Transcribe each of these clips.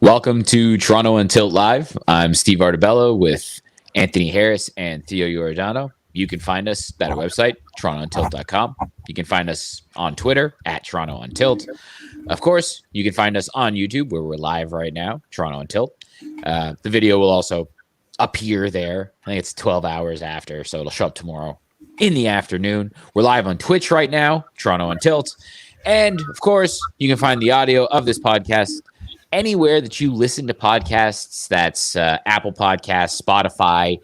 Welcome to Toronto on Tilt Live. I'm Steve Artabello with Anthony Harris and Theo Giordano. You can find us at our website, torontoontilt.com. You can find us on Twitter at Toronto on Tilt. Of course, you can find us on YouTube where we're live right now, Toronto on Tilt. The video will also appear there. I think it's 12 hours after, so it'll show up tomorrow in the afternoon. We're live on Twitch right now, Toronto on Tilt. And, of course, you can find the audio of this podcast anywhere that you listen to podcasts. That's Apple Podcasts, Spotify,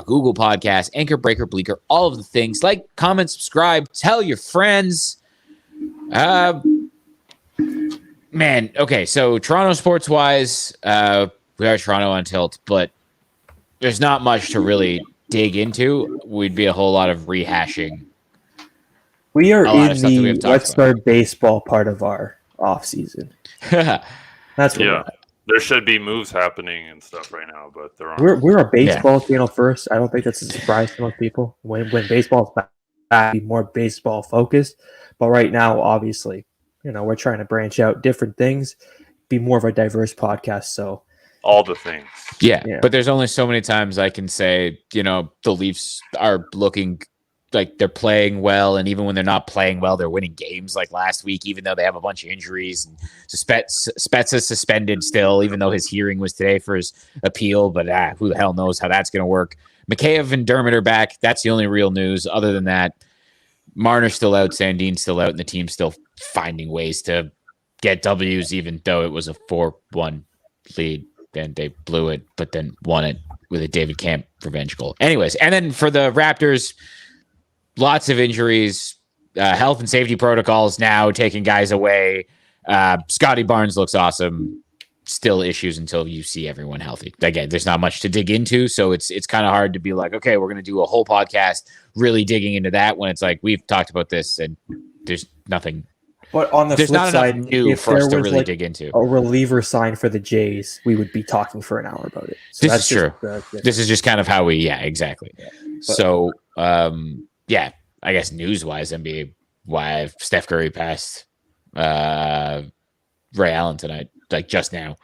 Google Podcasts, Anchor, Breaker, Bleaker, all of the things. Like, comment, subscribe, tell your friends. Man, okay, so Toronto sports-wise, we are Toronto on Tilt, but there's not much to really dig into. We'd be a whole lot of rehashing. We are in the let's start baseball part of our off season. That's what there should be moves happening and stuff right now, but there aren't. We're a baseball channel first. I don't think that's a surprise to most people. When baseball's back, be more baseball focused. But right now, obviously, we're trying to branch out different things, be more of a diverse podcast. So all the things. Yeah, but there's only so many times I can say, the Leafs are looking like they're playing well, and even when they're not playing well, they're winning games like last week, even though they have a bunch of injuries. And Spets is suspended still, even though his hearing was today for his appeal, but who the hell knows how that's going to work. Mikheyev and Dermott are back. That's the only real news. Other than that, Marner's still out, Sandin's still out, and the team's still finding ways to get W's, even though it was a 4-1 lead. Then they blew it, but then won it with a David Camp revenge goal. Anyways, and then for the Raptors, lots of injuries, health and safety protocols now taking guys away. Scotty Barnes looks awesome. Still issues until you see everyone healthy. Again, there's not much to dig into, so it's kind of hard to be like, okay, we're going to do a whole podcast really digging into that when it's like we've talked about this and there's nothing. But on the flip side, new for us to really dig into. A reliever sign for the Jays, we would be talking for an hour about it. So this is true. This is just kind of how we, exactly. Yeah. So, I guess news-wise, NBA, why Steph Curry passed Ray Allen tonight, like just now.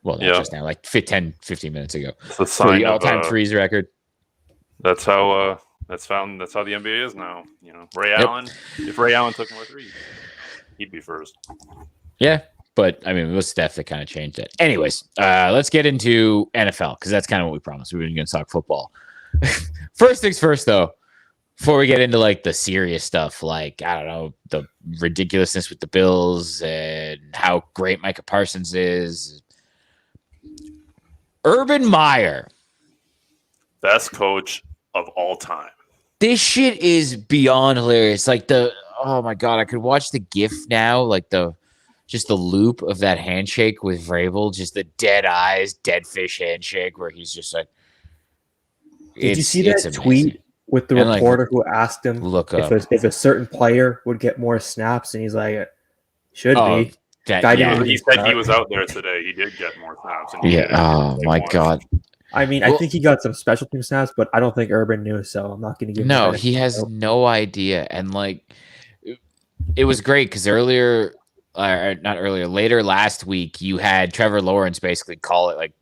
Well, not just now, like 10, 15 minutes ago. It's the sign the all-time threes record. That's how the NBA is now. Ray Allen. If Ray Allen took more threes, he'd be first. Yeah, but I mean, it was Steph that kind of changed it. Anyways, let's get into NFL because that's kind of what we promised. We were going to talk football. First things first, though. Before we get into like the serious stuff, like I don't know, the ridiculousness with the Bills and how great Micah Parsons is, Urban Meyer, best coach of all time. This shit is beyond hilarious. Like oh my god, I could watch the GIF now, like the loop of that handshake with Vrabel, just the dead eyes, dead fish handshake, where he's just like. Did you see that tweet? With the reporter who asked him if a certain player would get more snaps, and he's like, should be. He said he was out there today. He did get more snaps. Oh, my God. I mean, I think he got some special team snaps, but I don't think Urban knew, so I'm not going to give him No, he has no idea. And, it was great because later last week, you had Trevor Lawrence basically call it,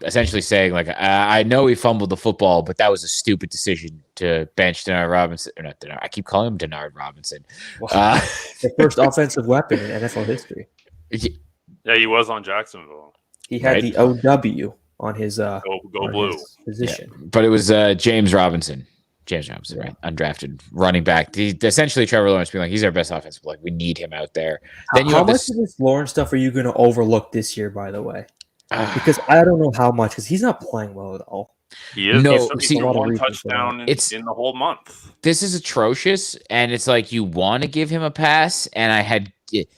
essentially saying, I know he fumbled the football, but that was a stupid decision to bench Denard Robinson. Or not Denard. I keep calling him Denard Robinson. The first offensive weapon in NFL history. Yeah, he was on Jacksonville. He had the OW on his go blue position. Yeah. But it was James Robinson. Right? Undrafted running back. Essentially, Trevor Lawrence being like, he's our best offensive. We need him out there. Then how much of this Lawrence stuff are you going to overlook this year, by the way? Because I don't know how much, because he's not playing well at all. He is. No, he's one touchdown in the whole month. This is atrocious, and it's like you want to give him a pass, and I had it.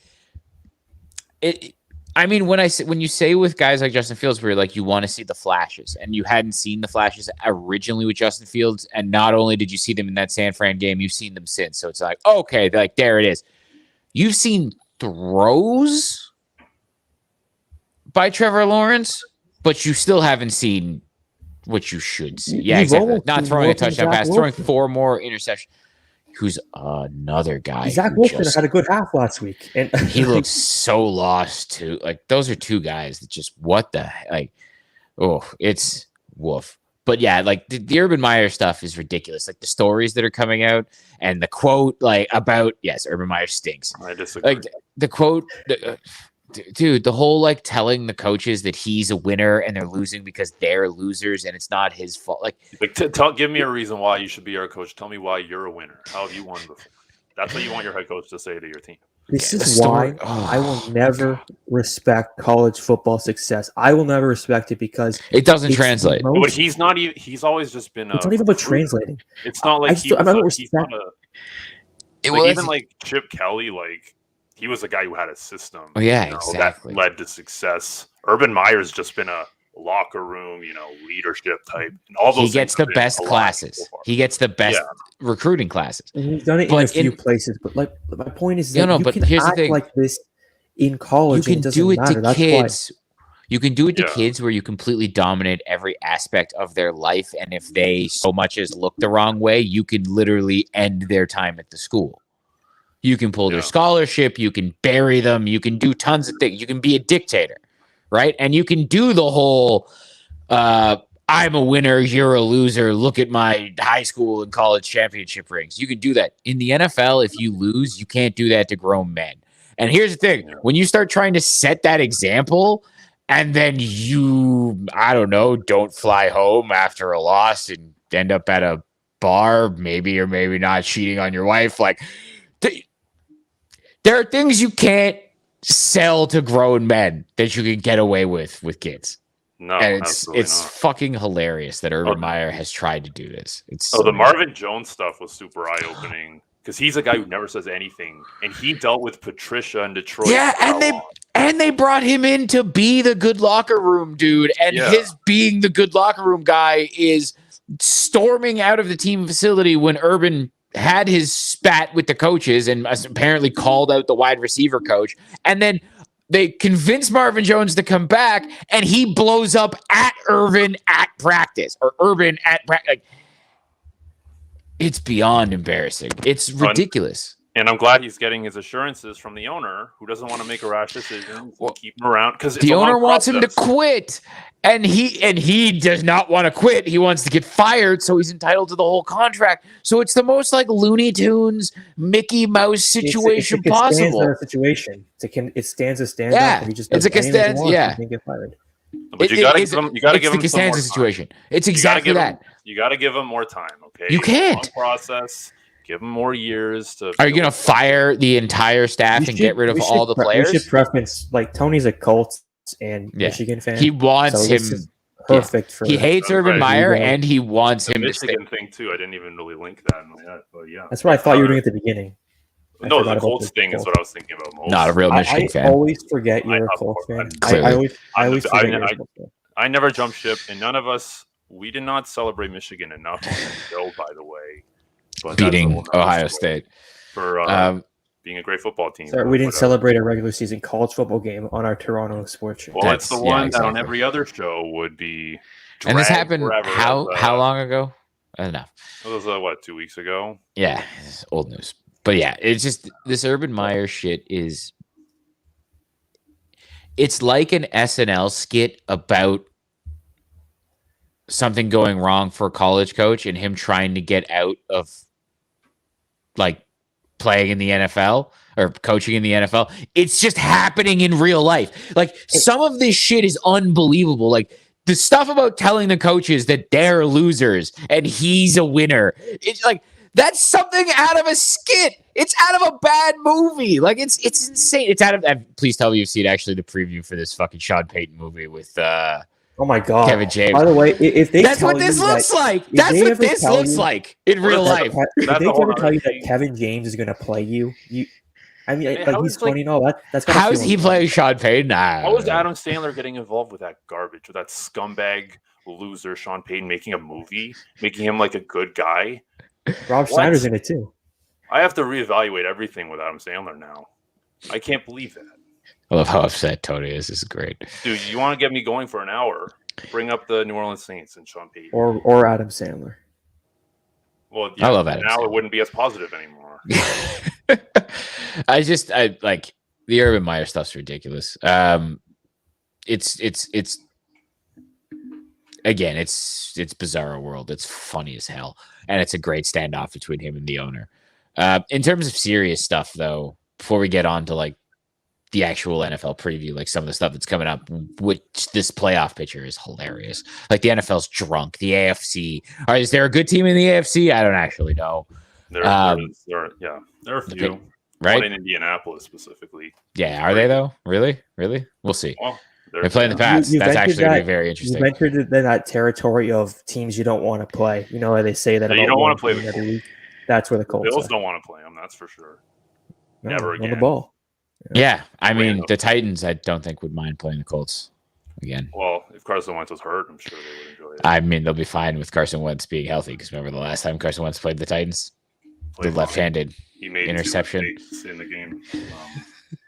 I mean, when you say with guys like Justin Fields, where you want to see the flashes, and you hadn't seen the flashes originally with Justin Fields, and not only did you see them in that San Fran game, you've seen them since. So it's like, okay, there it is. You've seen throws by Trevor Lawrence, but you still haven't seen what you should see. Yeah, exactly. Not throwing a touchdown pass, throwing 4 more interceptions. who's another guy. Zach Wilson had a good half last week, and he looks so lost too. Like those are two guys that just what the like. Oh, it's woof. But yeah, like the Urban Meyer stuff is ridiculous. Like the stories that are coming out and the quote, like about Urban Meyer stinks. I disagree. Like the quote. Dude, the whole like telling the coaches that he's a winner and they're losing because they're losers and it's not his fault. Like give me a reason why you should be our coach. Tell me why you're a winner. How have you won before? That's what you want your head coach to say to your team. This is why I will never respect college football success. I will never respect it because it doesn't translate. But he's not even. He's always just been. It's not even about translating. It's not like even like Chip Kelly, like. He was a guy who had a system. Oh, yeah, exactly. That led to success. Urban Meyer's just been a locker room, leadership type. And all those he gets the best classes. He gets the best recruiting classes. And he's done it in a few places. But like my point is that but here's the thing. Like this in college. You can do it to kids. You can do it to kids where you completely dominate every aspect of their life. And if they so much as look the wrong way, you can literally end their time at the school. You can pull their scholarship. You can bury them. You can do tons of things. You can be a dictator, right? And you can do the whole, I'm a winner, you're a loser. Look at my high school and college championship rings. You can do that. In the NFL, if you lose, you can't do that to grown men. And here's the thing. When you start trying to set that example and then you, I don't know, don't fly home after a loss and end up at a bar, maybe or maybe not cheating on your wife, like... There are things you can't sell to grown men that you can get away with kids. No, and it's fucking hilarious that Urban Meyer has tried to do this. It's the Marvin Jones stuff was super eye-opening because he's a guy who never says anything, and he dealt with Patricia in Detroit. Yeah, and they brought him in to be the good locker room dude, and his being the good locker room guy is storming out of the team facility when Urban had his spat with the coaches and apparently called out the wide receiver coach. And then they convinced Marvin Jones to come back and he blows up at Urban at practice or Urban at practice. Like, it's beyond embarrassing. It's ridiculous. And I'm glad he's getting his assurances from the owner who doesn't want to make a rash decision. Keep him around because the owner wants him to quit. And he does not want to quit. He wants to get fired, so he's entitled to the whole contract. So it's the most like Looney Tunes, Mickey Mouse situation possible. It's a situation. It stands a stand up. And he just it's a Costanza. Yeah, get fired. But you got to give him. You got to give him some more time. Situation. It's exactly that. You got to give him more time. Okay, you can't process. Give him more years to. Are you going to fire the entire staff and get rid of all the players? We should preference like Tony's a Colts and Michigan fan. He wants him perfect for. He hates Urban Meyer and he wants him Michigan to stay. thing too. I didn't even really link that, but yeah. That's what I thought you were doing at the beginning. No, the Colts thing is what I was thinking about most. Not a real Michigan fan. I always forget you're a Colts fan. I always forget you're a Colts fan. I never jumped ship, and none of us. We did not celebrate Michigan enough on the show, by the way. But beating Ohio State for being a great football team. Sorry, we didn't celebrate a regular season college football game on our Toronto sports show. Well, it's the one that on every other show would be. And this happened how long ago? I don't know. It was 2 weeks ago? Yeah, it's old news. But yeah, it's just this Urban Meyer shit is. It's like an SNL skit about something going wrong for a college coach and him trying to get out of like playing in the NFL or coaching in the NFL. It's just happening in real life. Like some of this shit is unbelievable. Like the stuff about telling the coaches that they're losers and he's a winner. It's like that's something out of a skit. It's out of a bad movie. Like it's insane. It's out of please tell me you've seen actually the preview for this fucking Sean Payton movie with oh my God, Kevin James. By the way, if they that's what this looks like. That's what this looks like in real life. If they ever tell you that Kevin James is going to play you, I mean, like he's 20 and all that. That's how is he playing Sean Payton? How is Adam Sandler getting involved with that garbage, with that scumbag loser Sean Payton making a movie, making him like a good guy? Rob Schneider's in it too. I have to reevaluate everything with Adam Sandler now. I can't believe that. I love how upset Tony is. This is great. Dude, you want to get me going for an hour? Bring up the New Orleans Saints and Sean Payton. Or Adam Sandler. Well, I love Adam now Sandler. it wouldn't be as positive anymore. I like the Urban Meyer stuff's ridiculous. It's again, it's Bizarro World. It's funny as hell, and it's a great standoff between him and the owner. In terms of serious stuff, though, before we get on to like the actual NFL preview, like some of the stuff that's coming up, which this playoff picture is hilarious. Like the NFL's drunk. The AFC. All right, is there a good team in the AFC? I don't actually know. There are a few. Right? One in Indianapolis specifically. Yeah, are they though? Really? We'll see. Well, they're playing the Pats. That's actually going to be very interesting. You ventured in that territory of teams you don't want to play. You know why they say that about you don't want to play the every week? That's where the Colts Bills are. don't want to play them. That's for sure. No, Never on again. the ball. Yeah, I mean the Titans. I don't think would mind playing the Colts again. Well, if Carson Wentz was hurt, I'm sure they would enjoy it. I mean, they'll be fine with Carson Wentz being healthy because remember the last time Carson Wentz played the Titans, the left-handed he made interception 2 mistakes in the game.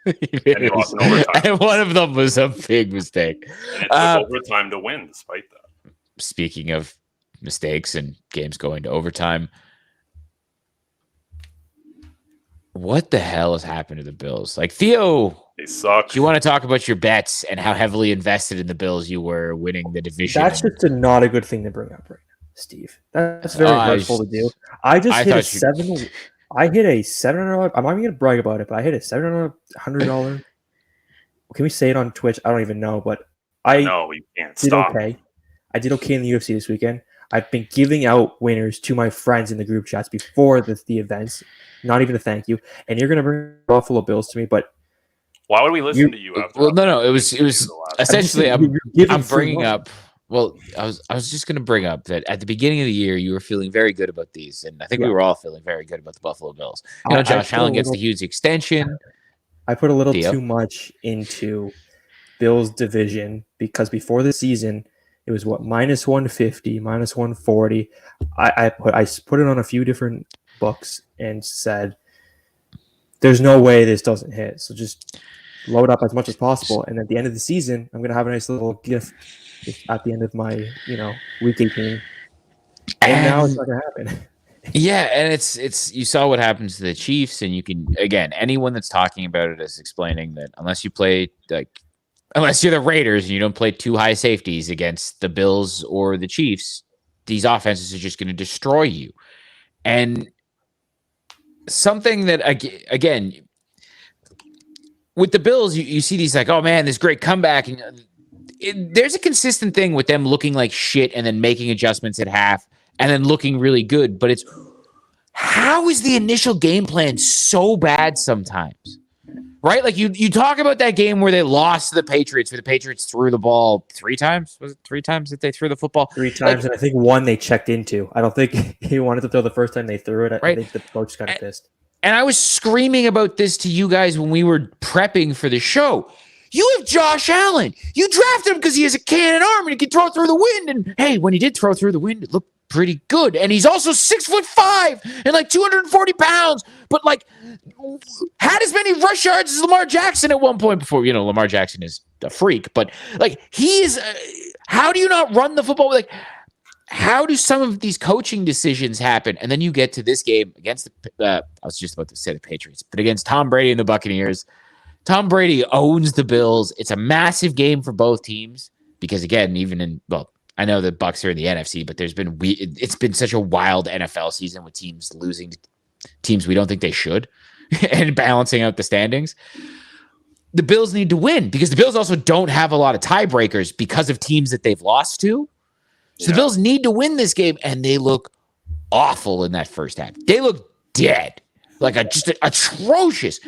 And he lost in overtime. And one of them was a big mistake. And it took overtime to win, despite that. Speaking of mistakes and games going to overtime, what the hell has happened to the Bills? Like, Theo, they suck. Do you want to talk about your bets and how heavily invested in the Bills you were winning the division? That's just not a good thing to bring up right now, Steve. That's very hurtful to do. I hit a $700. I'm not even going to brag about it, but I hit a $700. Can we say it on Twitch? I don't even know, but No, you can't. Did Stop. okay. I did okay in the UFC this weekend. I've been giving out winners to my friends in the group chats before the events. Not even a thank you. And you're going to bring Buffalo Bills to me, but why would we listen to you after? Well, no. It was essentially I'm bringing up. Well, I was just going to bring up that at the beginning of the year you were feeling very good about these, and I think we were all feeling very good about the Buffalo Bills. Josh Allen gets the huge extension. I put a little too much into Bills division because before the season it was minus 150, minus 140. I put it on a few different books and said, "There's no way this doesn't hit." So just load up as much as possible, and at the end of the season, I'm gonna have a nice little gift at the end of my week 18. And now it's not gonna happen. Yeah, and it's you saw what happens to the Chiefs, and you can again anyone that's talking about it is explaining that unless you're the Raiders and you don't play 2 high safeties against the Bills or the Chiefs, these offenses are just going to destroy you. And something that again with the Bills, you see these like, oh man, this great comeback, and there's a consistent thing with them looking like shit and then making adjustments at half and then looking really good. But it's how is the initial game plan so bad sometimes? Right? Like you talk about that game where they lost to the Patriots, where the Patriots threw the ball 3 times. Was it 3 times that they threw the football? 3 times, and I think 1 they checked into. I don't think he wanted to throw the first time they threw it. Right. I think the coach got pissed. And I was screaming about this to you guys when we were prepping for the show. You have Josh Allen. You drafted him because he has a cannon arm and he can throw through the wind. And hey, when he did throw through the wind, it looked pretty good. And he's also 6'5" and like 240 pounds, but like had as many rush yards as Lamar Jackson at one point before. Lamar Jackson is a freak, but like he is. How do you not run the football? Like, how do some of these coaching decisions happen? And then you get to this game against I was just about to say the Patriots, but against Tom Brady and the Buccaneers. Tom Brady owns the Bills. It's a massive game for both teams because, again, I know the Bucs are in the NFC, but it's been such a wild NFL season with teams losing to teams we don't think they should and balancing out the standings. The Bills need to win because the Bills also don't have a lot of tiebreakers because of teams that they've lost to. So the Bills need to win this game, and they look awful in that first half. They look dead, just atrocious.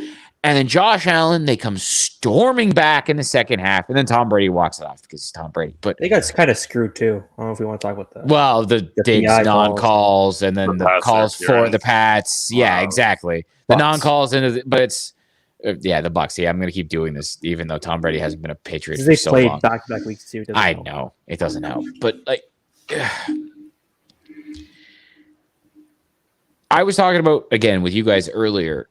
And then Josh Allen, they come storming back in the second half, and then Tom Brady walks it off because he's Tom Brady. But they got kind of screwed too. I don't know if we want to talk about that. Well, the Diggs non-calls and then the calls for the Pats. Wow. Yeah, exactly. The non-calls but it's the Bucs. Yeah, I'm going to keep doing this even though Tom Brady hasn't been a Patriot for so long. They played back-to-back weeks too. I know it doesn't help, but I was talking about again with you guys earlier.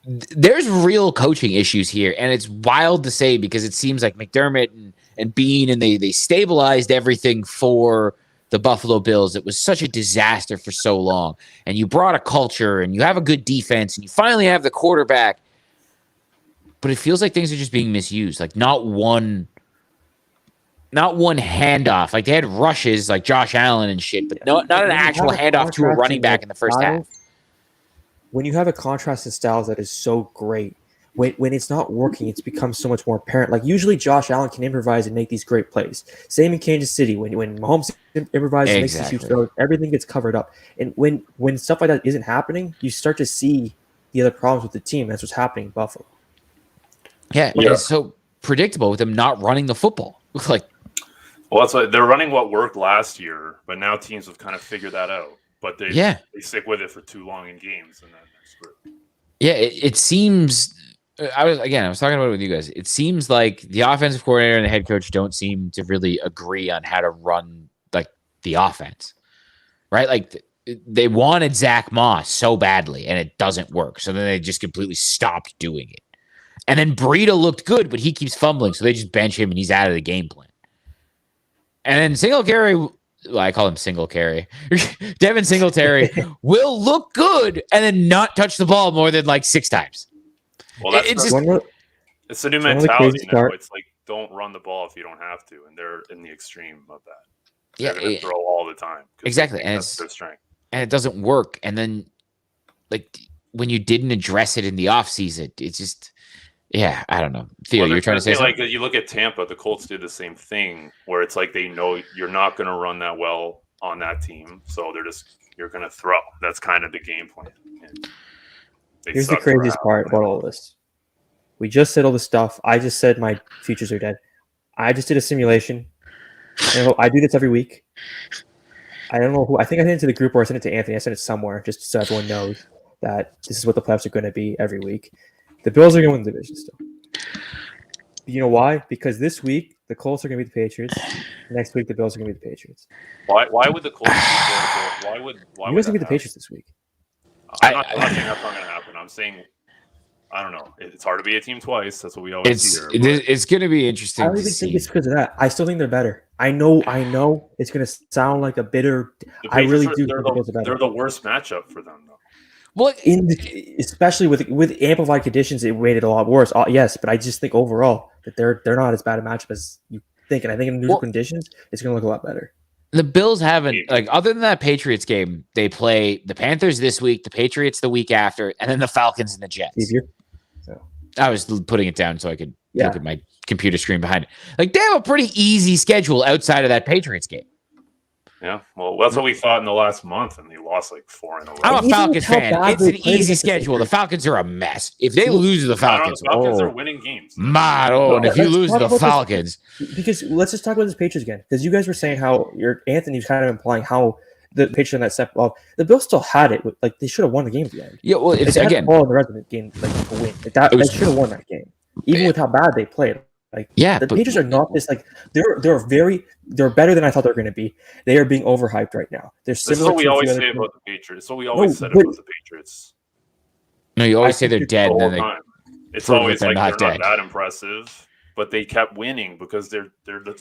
There's real coaching issues here, and it's wild to say because it seems like McDermott and Bean, and they stabilized everything for the Buffalo Bills. It was such a disaster for so long. And you brought a culture, and you have a good defense, and you finally have the quarterback. But it feels like things are just being misused. Like not one handoff. Like they had rushes like Josh Allen and shit, but not an actual handoff to a running back in the first half. When you have a contrast in styles that is so great, when it's not working, it's become so much more apparent. Like usually Josh Allen can improvise and make these great plays. Same in Kansas City. When Mahomes improvises and makes these huge throws, everything gets covered up. And when stuff like that isn't happening, you start to see the other problems with the team. That's what's happening in Buffalo. Yeah, it's so predictable with them not running the football. Like, well, that's what they're running what worked last year, but now teams have kind of figured that out. But they stick with it for too long in games, and then they're screwed. Yeah, it seems. I was talking about it with you guys. It seems like the offensive coordinator and the head coach don't seem to really agree on how to run like the offense, right? Like they wanted Zach Moss so badly, and it doesn't work. So then they just completely stopped doing it. And then Breida looked good, but he keeps fumbling, so they just bench him, and he's out of the game plan. And then Singletary, well, I call him Singletary. Devin Singletary will look good and then not touch the ball more than like 6 times. Well, that's it's the new mentality now. It's like don't run the ball if you don't have to, and they're in the extreme of that. They're going to throw all the time. Exactly, and that's their strength. And it doesn't work. And then, like when you didn't address it in the offseason, it's just. Yeah, I don't know. Theo, you're trying to say something? Like you look at Tampa, the Colts did the same thing where it's like they know you're not going to run that well on that team, so you're going to throw. That's kind of the game plan. Here's the craziest part about all this. We just said all this stuff. I just said my futures are dead. I just did a simulation. And I do this every week. I don't know who. I think I sent it to the group or I sent it to Anthony. I sent it somewhere just so everyone knows that this is what the playoffs are going to be every week. The Bills are going to win the division still. You know why? Because this week, the Colts are going to be the Patriots. Next week, the Bills are going to be the Patriots. Why would the Colts why would you guys going to be the Patriots this week? I'm not saying that's not going to happen. I'm saying, I don't know. It's hard to be a team twice. That's what we always hear. It's going to be interesting. I don't even think it's because of that. I still think they're better. I know it's going to sound like a bitter. I really do think the Bills are better. They're the worst matchup for them, though. Well, especially with amplified conditions, it made it a lot worse. Yes, but I just think overall that they're not as bad a matchup as you think, and I think in neutral conditions, it's going to look a lot better. The Bills haven't other than that Patriots game, they play the Panthers this week, the Patriots the week after, and then the Falcons and the Jets. I was putting it down so I could look at my computer screen behind it. Like they have a pretty easy schedule outside of that Patriots game. Yeah, well, that's what we thought in the last month, and they lost like 4 in a row. I'm a Falcons fan. It's an easy schedule. The Falcons are a mess. If they lose to the Falcons, the Falcons are winning games. And if you lose to the Falcons, because let's just talk about this Patriots again. Because you guys were saying how Anthony was kind of implying how the Patriots on that step off. The Bills still had it. Like they should have won the game at the end. Yeah, well, it's again all in the rest of the game to win. They should have won that game, even with how bad they played. Like the Patriots are not this like they're better than I thought they were going to be. They are being overhyped right now. They're similar. This is what we always say about the Patriots. So we always said about the Patriots. No, you always say they're dead. And then it's always like they're not that impressive, but they kept winning because they're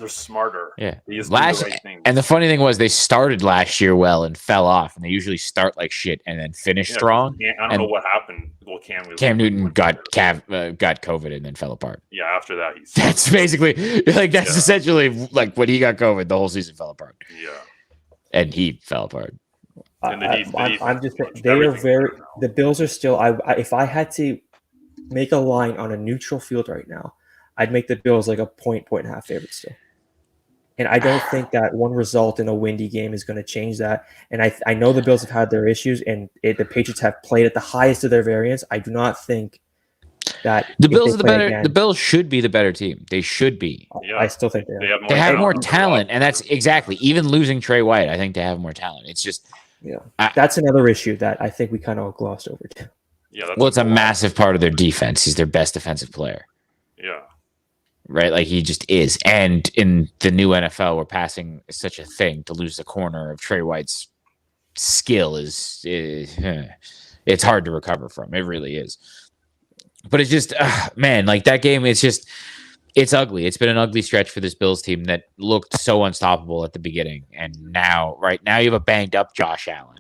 smarter. Yeah, they just do the right thing. And the funny thing was they started last year well and fell off, and they usually start like shit and then finish strong. I don't know what happened. Well, Cam Newton got COVID and then fell apart. Yeah, after that that's basically that's essentially like when he got COVID, the whole season fell apart. Yeah, and he fell apart. I'm just they are very. The Bills are still. If I had to make a line on a neutral field right now, I'd make the Bills like a point and a half favorite still. And I don't think that one result in a windy game is going to change that. And I know the Bills have had their issues, and the Patriots have played at the highest of their variance. I do not think that the Bills are the better. The Bills should be the better team. They should be. Yeah. I still think they have more talent, and that's exactly even losing Trey White. I think they have more talent. It's just that's another issue that I think we kind of glossed over too. Yeah, it's a massive part of their defense. He's their best defensive player. Yeah. Right, like he just is. And in the new NFL, where passing is such a thing, to lose the corner of Trey White's skill is it's hard to recover from. It really is. But it's just, man, like that game, it's just, It's ugly. It's been an ugly stretch for this Bills team that looked so unstoppable at the beginning. And now you have a banged up Josh Allen.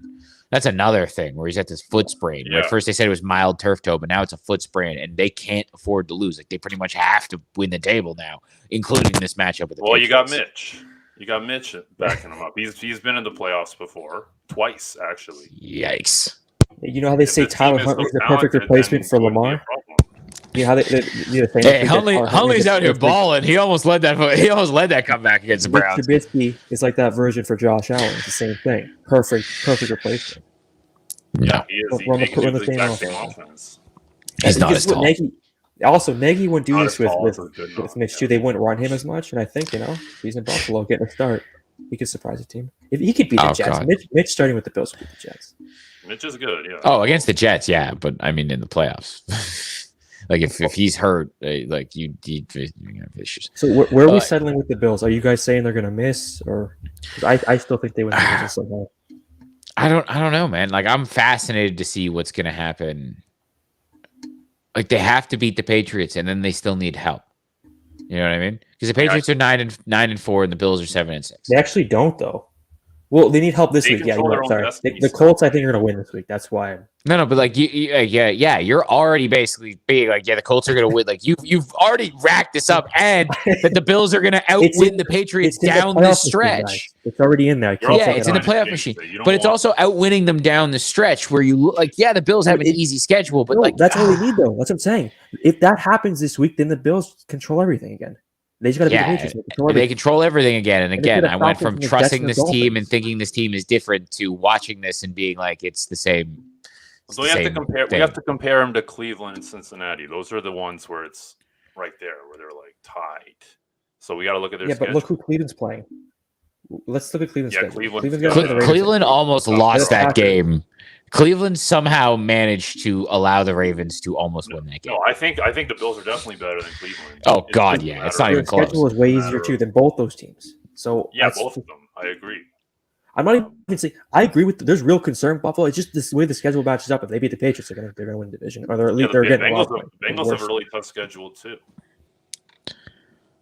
That's another thing where he's at this foot sprain. Where at first they said it was mild turf toe, but now it's a foot sprain, and they can't afford to lose. Like they pretty much have to win the table now, including this matchup with the Patriots. You got Mitch. You got Mitch backing him up. He's been in the playoffs before, twice actually. Yikes! You know how they say Tyler Huntley's the perfect replacement for Lamar. You know how Huntley's out here balling. He almost led that comeback against the Browns. Trubisky is like that version for Josh Allen. It's the same thing. Perfect replacement. Yeah, run the same offense. He's not as tall. Nagy wouldn't do this with Mitch too. They wouldn't run him as much, and I think he's in Buffalo getting a start. He could surprise a team if he could beat the Jets. Mitch starting with the Bills could beat the Jets. Mitch is good, yeah. Oh, against the Jets, yeah, but I mean in the playoffs. Like if he's hurt, like you have issues. So where are we settling with the Bills? Are you guys saying they're going to miss, or I still think they win the division somehow? I don't know, man. Like I'm fascinated to see what's going to happen. Like they have to beat the Patriots, and then they still need help. You know what I mean? Because the Patriots are 9-4, and the Bills are 7-6. They actually don't, though. Well, they need help this week. Yeah, sorry. The Colts, I think, are going to win this week. That's why. No, but like you're already basically being like, the Colts are going to win. Like you've already racked this up, and that the Bills are going to outwin the Patriots down the stretch. It's already in there. It's in the playoff machine, but it's also outwinning them down the stretch where you look like, the Bills have an easy schedule, but that's all we need, though. That's what I'm saying. If that happens this week, then the Bills control everything again. They just got to be the Patriots. They control everything again and again. I went from trusting this team and thinking this team is different to watching this and being like it's the same. So we have to compare them to Cleveland and Cincinnati. Those are the ones where it's right there, where they're like tied. So we got to look at their schedule. But look who Cleveland's playing. Let's look at Cleveland's schedule. Cleveland almost lost that game. Cleveland somehow managed to allow the Ravens to almost win that game. No, I think the Bills are definitely better than Cleveland. Oh God, yeah, it's not even close. The schedule is way easier too than both those teams. So both of them. I agree. I'm not even saying I agree with. There's real concern, Buffalo. It's just this way the schedule matches up. If they beat the Patriots, they're going to win the division, or they're at least they're getting. The Bengals have a really tough schedule too.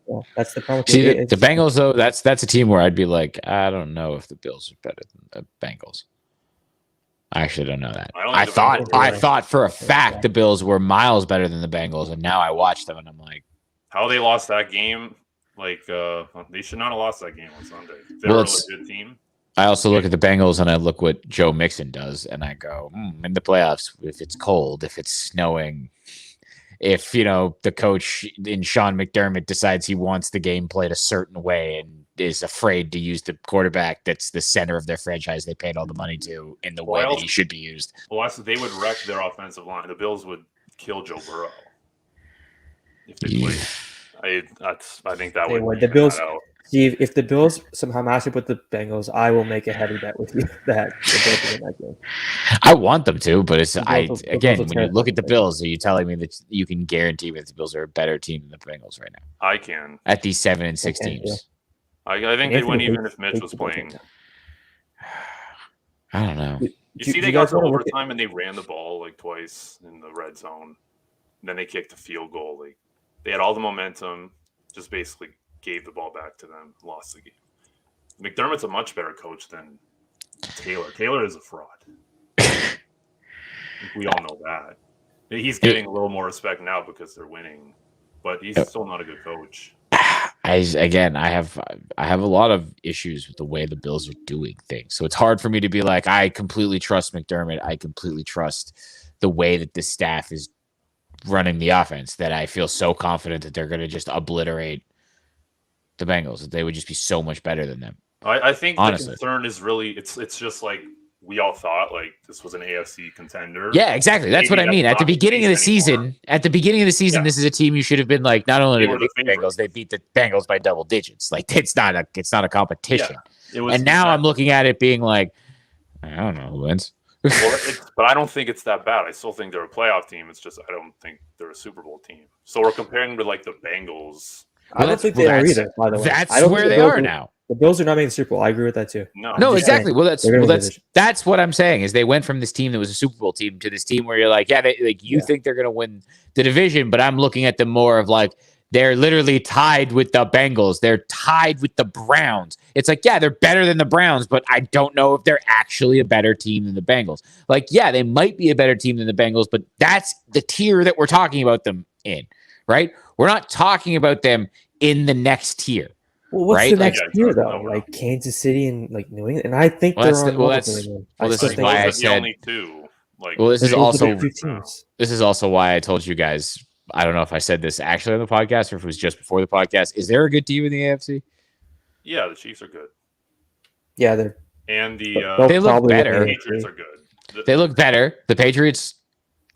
Well, that's the problem. See, the Bengals though, that's a team where I'd be like, I don't know if the Bills are better than the Bengals. I actually don't know that. I thought for a fact the Bills were miles better than the Bengals, and now I watch them and I'm like, how they lost that game? Like they should not have lost that game on Sunday. They're a really good team. I also look at the Bengals and I look what Joe Mixon does, and I go, in the playoffs, if it's cold, if it's snowing, if the coach in Sean McDermott decides he wants the game played a certain way and is afraid to use the quarterback that's the center of their franchise they paid all the money to in the way that he should be used. Well, they would wreck their offensive line. The Bills would kill Joe Burrow if they played. I think that would. The Bills. Steve, if the Bills somehow match up with the Bengals, I will make a heavy bet with you that the Bills win that game. I want them to, but when you look at the Bills, are you telling me that you can guarantee that the Bills are a better team than the Bengals right now? I can. At these 7-6 teams. Yeah. I think they win even if Mitch was playing. I don't know. They got to overtime and they ran the ball like twice in the red zone. And then they kicked a field goal. Like they had all the momentum, just basically gave the ball back to them, lost the game. McDermott's a much better coach than Taylor. Taylor is a fraud. We all know that. He's getting a little more respect now because they're winning, but he's still not a good coach. I have a lot of issues with the way the Bills are doing things. So it's hard for me to be like, I completely trust McDermott. I completely trust the way that the staff is running the offense, that I feel so confident that they're going to just obliterate the Bengals, that they would just be so much better than them. I think honestly, the concern is really, it's just like we all thought like this was an AFC contender. Yeah, exactly. That's what I mean. At the beginning of the season, this is a team you should have been like, not only did they beat the Bengals, they beat the Bengals by double digits. Like it's not a competition. Yeah, and now I'm looking at it being like, I don't know who wins. But I don't think it's that bad. I still think they're a playoff team. It's just I don't think they're a Super Bowl team. So we're comparing to like the Bengals. I don't think they are either, by the way. That's where they are now. The Bills are not making the Super Bowl. I agree with that too. No, exactly. That's what I'm saying is they went from this team that was a Super Bowl team to this team where you're like, think they're going to win the division, but I'm looking at them more of like They're literally tied with the Bengals. They're tied with the Browns. It's like, yeah, they're better than the Browns, but I don't know if they're actually a better team than the Bengals. Like, yeah, they might be a better team than the Bengals, but that's the tier that we're talking about them in, right? We're not talking about them in the next tier. Well, what's right? the next Like, tier though? Like Kansas City and like New England, and I think they're on. This is why I the said. only two. Like, Well, this is also teams. This is also why I told you guys. I don't know if I said this actually on the podcast or if it was just before the podcast. Is there a good team in the AFC? Yeah, the Chiefs are good. Yeah, they're and the they look better. The Patriots are good. They look better. The Patriots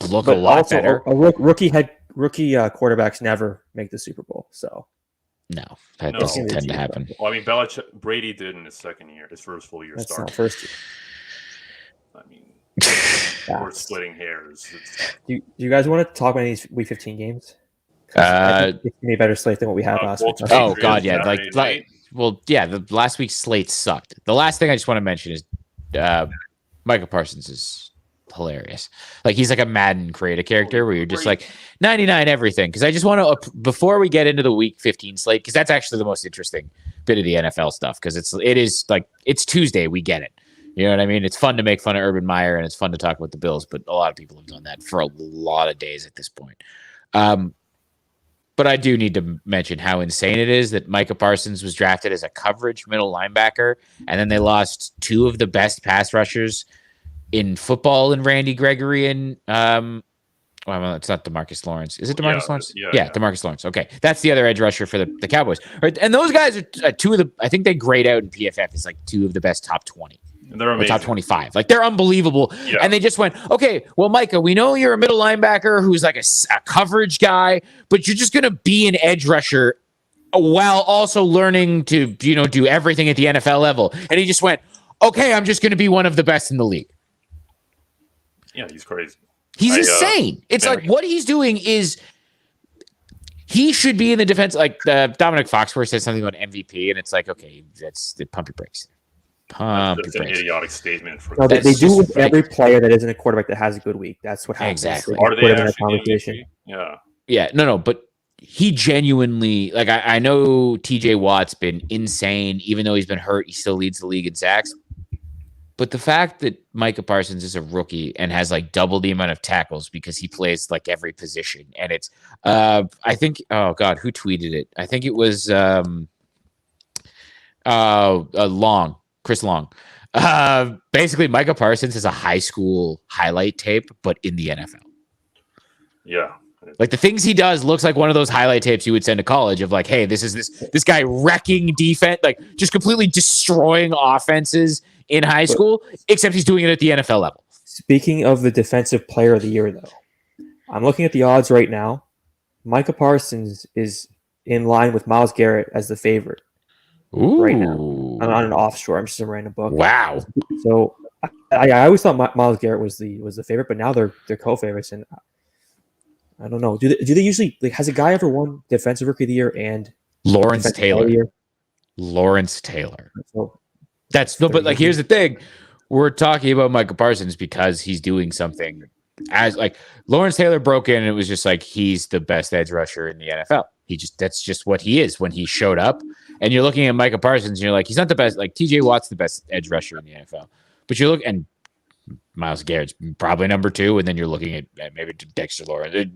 look a lot better. Rookie quarterbacks never make the Super Bowl, so no, that doesn't tend to happen. Well, I mean, Brady did in his second year, his first full year start. Not first year. I mean, we're splitting hairs. Do you guys want to talk about these Week 15 games? It's gonna be a better slate than what we had last week. Oh God, yeah, the last week's slate sucked. The last thing I just want to mention is Micah Parsons is hilarious. Like, he's like a Madden create a character where you're just like 99 everything. Because I just want to, before we get into the Week 15 slate, because that's actually the most interesting bit of the NFL stuff. Because it's Tuesday, we get it. You know what I mean? It's fun to make fun of Urban Meyer and it's fun to talk about the Bills, but a lot of people have done that for a lot of days at this point. But I do need to mention how insane it is that Micah Parsons was drafted as a coverage middle linebacker, and then they lost two of the best pass rushers in football in Randy Gregory and well, it's not DeMarcus Lawrence. Is it DeMarcus Lawrence? Yeah, DeMarcus Lawrence. Okay, that's the other edge rusher for the Cowboys. Right, and those guys are two of the. I think they grade out in PFF as like two of the best top 20. And they're amazing. Top 25. Like, they're unbelievable. Yeah. And they just went, okay, well, Micah, we know you're a middle linebacker who's like a coverage guy, but you're just going to be an edge rusher while also learning to, do everything at the NFL level. And he just went, okay, I'm just going to be one of the best in the league. Yeah, he's crazy. He's insane. It's like what he's doing is he should be in the defense. Like Dominic Foxworth said something about MVP, and it's like, okay, that's the pump your brakes. That's an idiotic statement. No, they do with every player that isn't a quarterback that has a good week. That's what happens. Exactly. Are they actually Yeah. No. But he genuinely, like, I know TJ Watt's been insane. Even though he's been hurt, he still leads the league in sacks. But the fact that Micah Parsons is a rookie and has like double the amount of tackles because he plays like every position, and it's, I think, oh God, who tweeted it? I think it was Chris Long. Basically, Micah Parsons is a high school highlight tape, but in the NFL. Yeah. Like, the things he does looks like one of those highlight tapes you would send to college of like, hey, this is this guy wrecking defense, like just completely destroying offenses in high school, except he's doing it at the NFL level. Speaking of the defensive player of the year, though, I'm looking at the odds right now. Micah Parsons is in line with Myles Garrett as the favorite. Ooh. Right now. I'm on an offshore. I'm just a random book. Wow. So I always thought Myles Garrett was the favorite, but now they're co-favorites, and I don't know. Do they usually, like, has a guy ever won Defensive Rookie of the Year and Lawrence Taylor? Lawrence Taylor. So, but like, here's the thing: we're talking about Micah Parsons because he's doing something. As like Lawrence Taylor broke in, and it was just like he's the best edge rusher in the NFL. That's just what he is when he showed up. And you're looking at Micah Parsons, and you're like, he's not the best. Like, TJ Watt's the best edge rusher in the NFL, but you look, and Myles Garrett's probably number 2, and then you're looking at maybe Dexter Lawrence,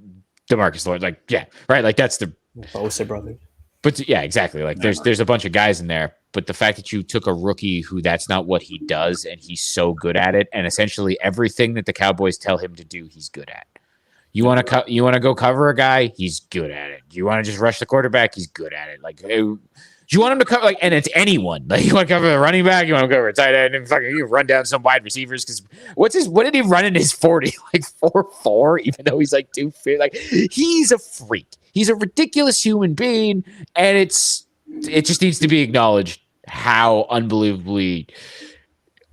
DeMarcus Lawrence, like, yeah, right, like that's the Bosa brothers. But yeah, exactly. Like, there's a bunch of guys in there, but the fact that you took a rookie who that's not what he does, and he's so good at it, and essentially everything that the Cowboys tell him to do, he's good at. You want to go cover a guy, he's good at it. You want to just rush the quarterback, he's good at it. Like, do you want him to cover, like, and it's anyone? Like, you want to cover the running back, you want to cover a tight end, and fucking you run down some wide receivers because what did he run in his 40? Like 4.4, even though he's like 250. Like, he's a freak. He's a ridiculous human being, and it just needs to be acknowledged how unbelievably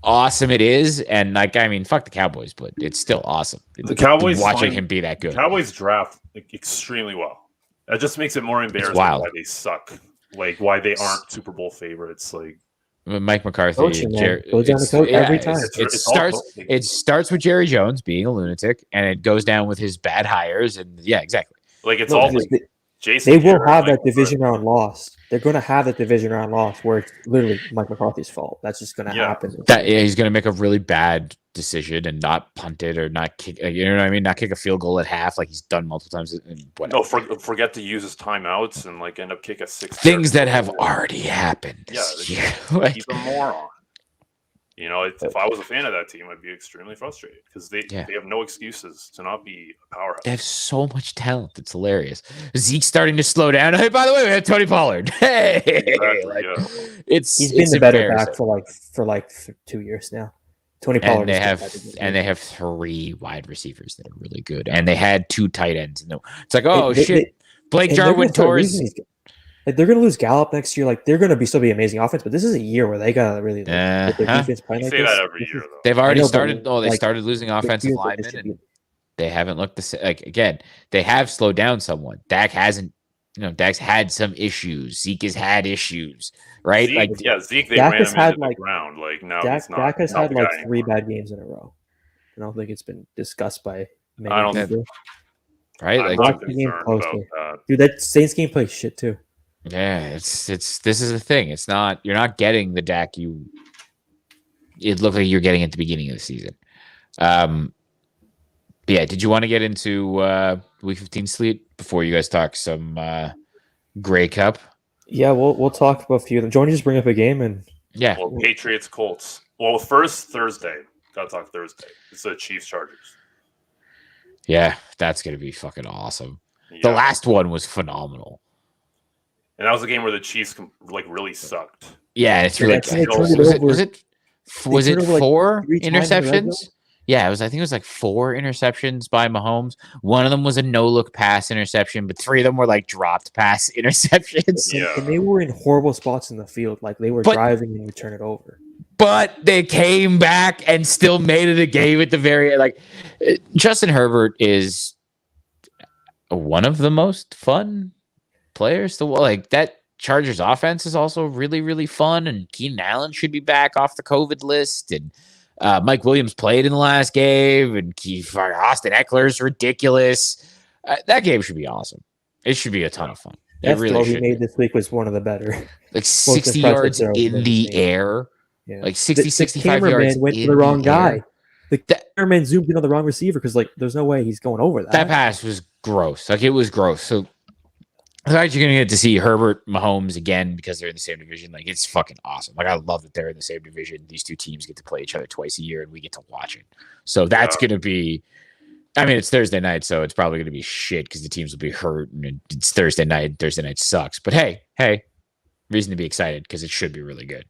awesome it is. And like, I mean, fuck the Cowboys, but it's still awesome. The Cowboys watching him be that good. The Cowboys draft extremely well. That just makes it more embarrassing why they suck. Like, why they aren't Super Bowl favorites. Like, Mike McCarthy, goes down the coach every time. It starts with Jerry Jones being a lunatic, and it goes down with his bad hires, and yeah, exactly. Like, it's all Jason They will Garrett, have Mike that division McCarthy. round loss. They're going to have that division round loss where it's literally Mike McCarthy's fault. That's just going to Yeah. happen. He's going to make a really bad decision and not punt it or not kick. You know what I mean? Not kick a field goal at half like he's done multiple times. No, forget to use his timeouts and like end up kick a 6. Things that have already happened. Yeah, he's a moron. You know, if I was a fan of that team, I'd be extremely frustrated because they have no excuses to not be a powerhouse. They have so much talent. It's hilarious. Zeke's starting to slow down. Hey, by the way, we have Tony Pollard. Hey, Exactly, he's been the better back for like 2 years now. Tony Pollard, and they have 3 wide receivers that are really good, and they had 2 tight ends. It's like, Blake Jarwin tore his. Like they're going to lose Gallup next year. Like they're going to still be amazing offense, but this is a year where they got to really get their defense playing like this. That every year, though. They've already started. They started losing offensive linemen, and they haven't looked the same. Like again, they have slowed down somewhat. Dak hasn't. Dak's had some issues. Zeke has had issues, right? Zeke. They ran him into the ground. Like now, Dak has had like 3 bad games in a row. I don't think it's been discussed by many people. Right? I'm not concerned about that. Dude, that Saints game plays shit too. Yeah, this is the thing. It's not you're not getting the Dak it looked like you're getting at the beginning of the season. Did you want to get into week 15 slate before you guys talk some Grey Cup? Yeah, we'll talk about a few of them. Do you want to just bring up a game Well, Patriots Colts. Well, first Thursday. Gotta talk Thursday. It's the Chiefs Chargers. Yeah, that's gonna be fucking awesome. Yeah. The last one was phenomenal. And that was a game where the Chiefs really sucked. Yeah, it's really. Was it 4 interceptions? Yeah, I think it was like 4 interceptions by Mahomes. One of them was a no-look pass interception, but 3 of them were like dropped pass interceptions. Yeah. And they were in horrible spots in the field. Like they were driving and would turn it over. But they came back and still made it a game at the very end. Like Justin Herbert is one of the most fun players. Like that Chargers offense is also really, really fun. And Keenan Allen should be back off the COVID list. And Mike Williams played in the last game. And Austin Eckler's ridiculous. That game should be awesome. It should be a ton of fun. That throw he made this week was one of the better. Like 60 yards in the air. Yeah. Like 60, 65 yards. Went to the wrong guy. The cameraman zoomed in on the wrong receiver because there's no way he's going over that. That pass was gross. Like it was gross. So the fact you're going to get to see Herbert, Mahomes again because they're in the same division, like it's fucking awesome. Like I love that they're in the same division. These 2 teams get to play each other twice a year, and we get to watch it. So that's going to be. I mean, it's Thursday night, so it's probably going to be shit because the teams will be hurt, and it's Thursday night. Thursday night sucks, but hey, reason to be excited because it should be really good.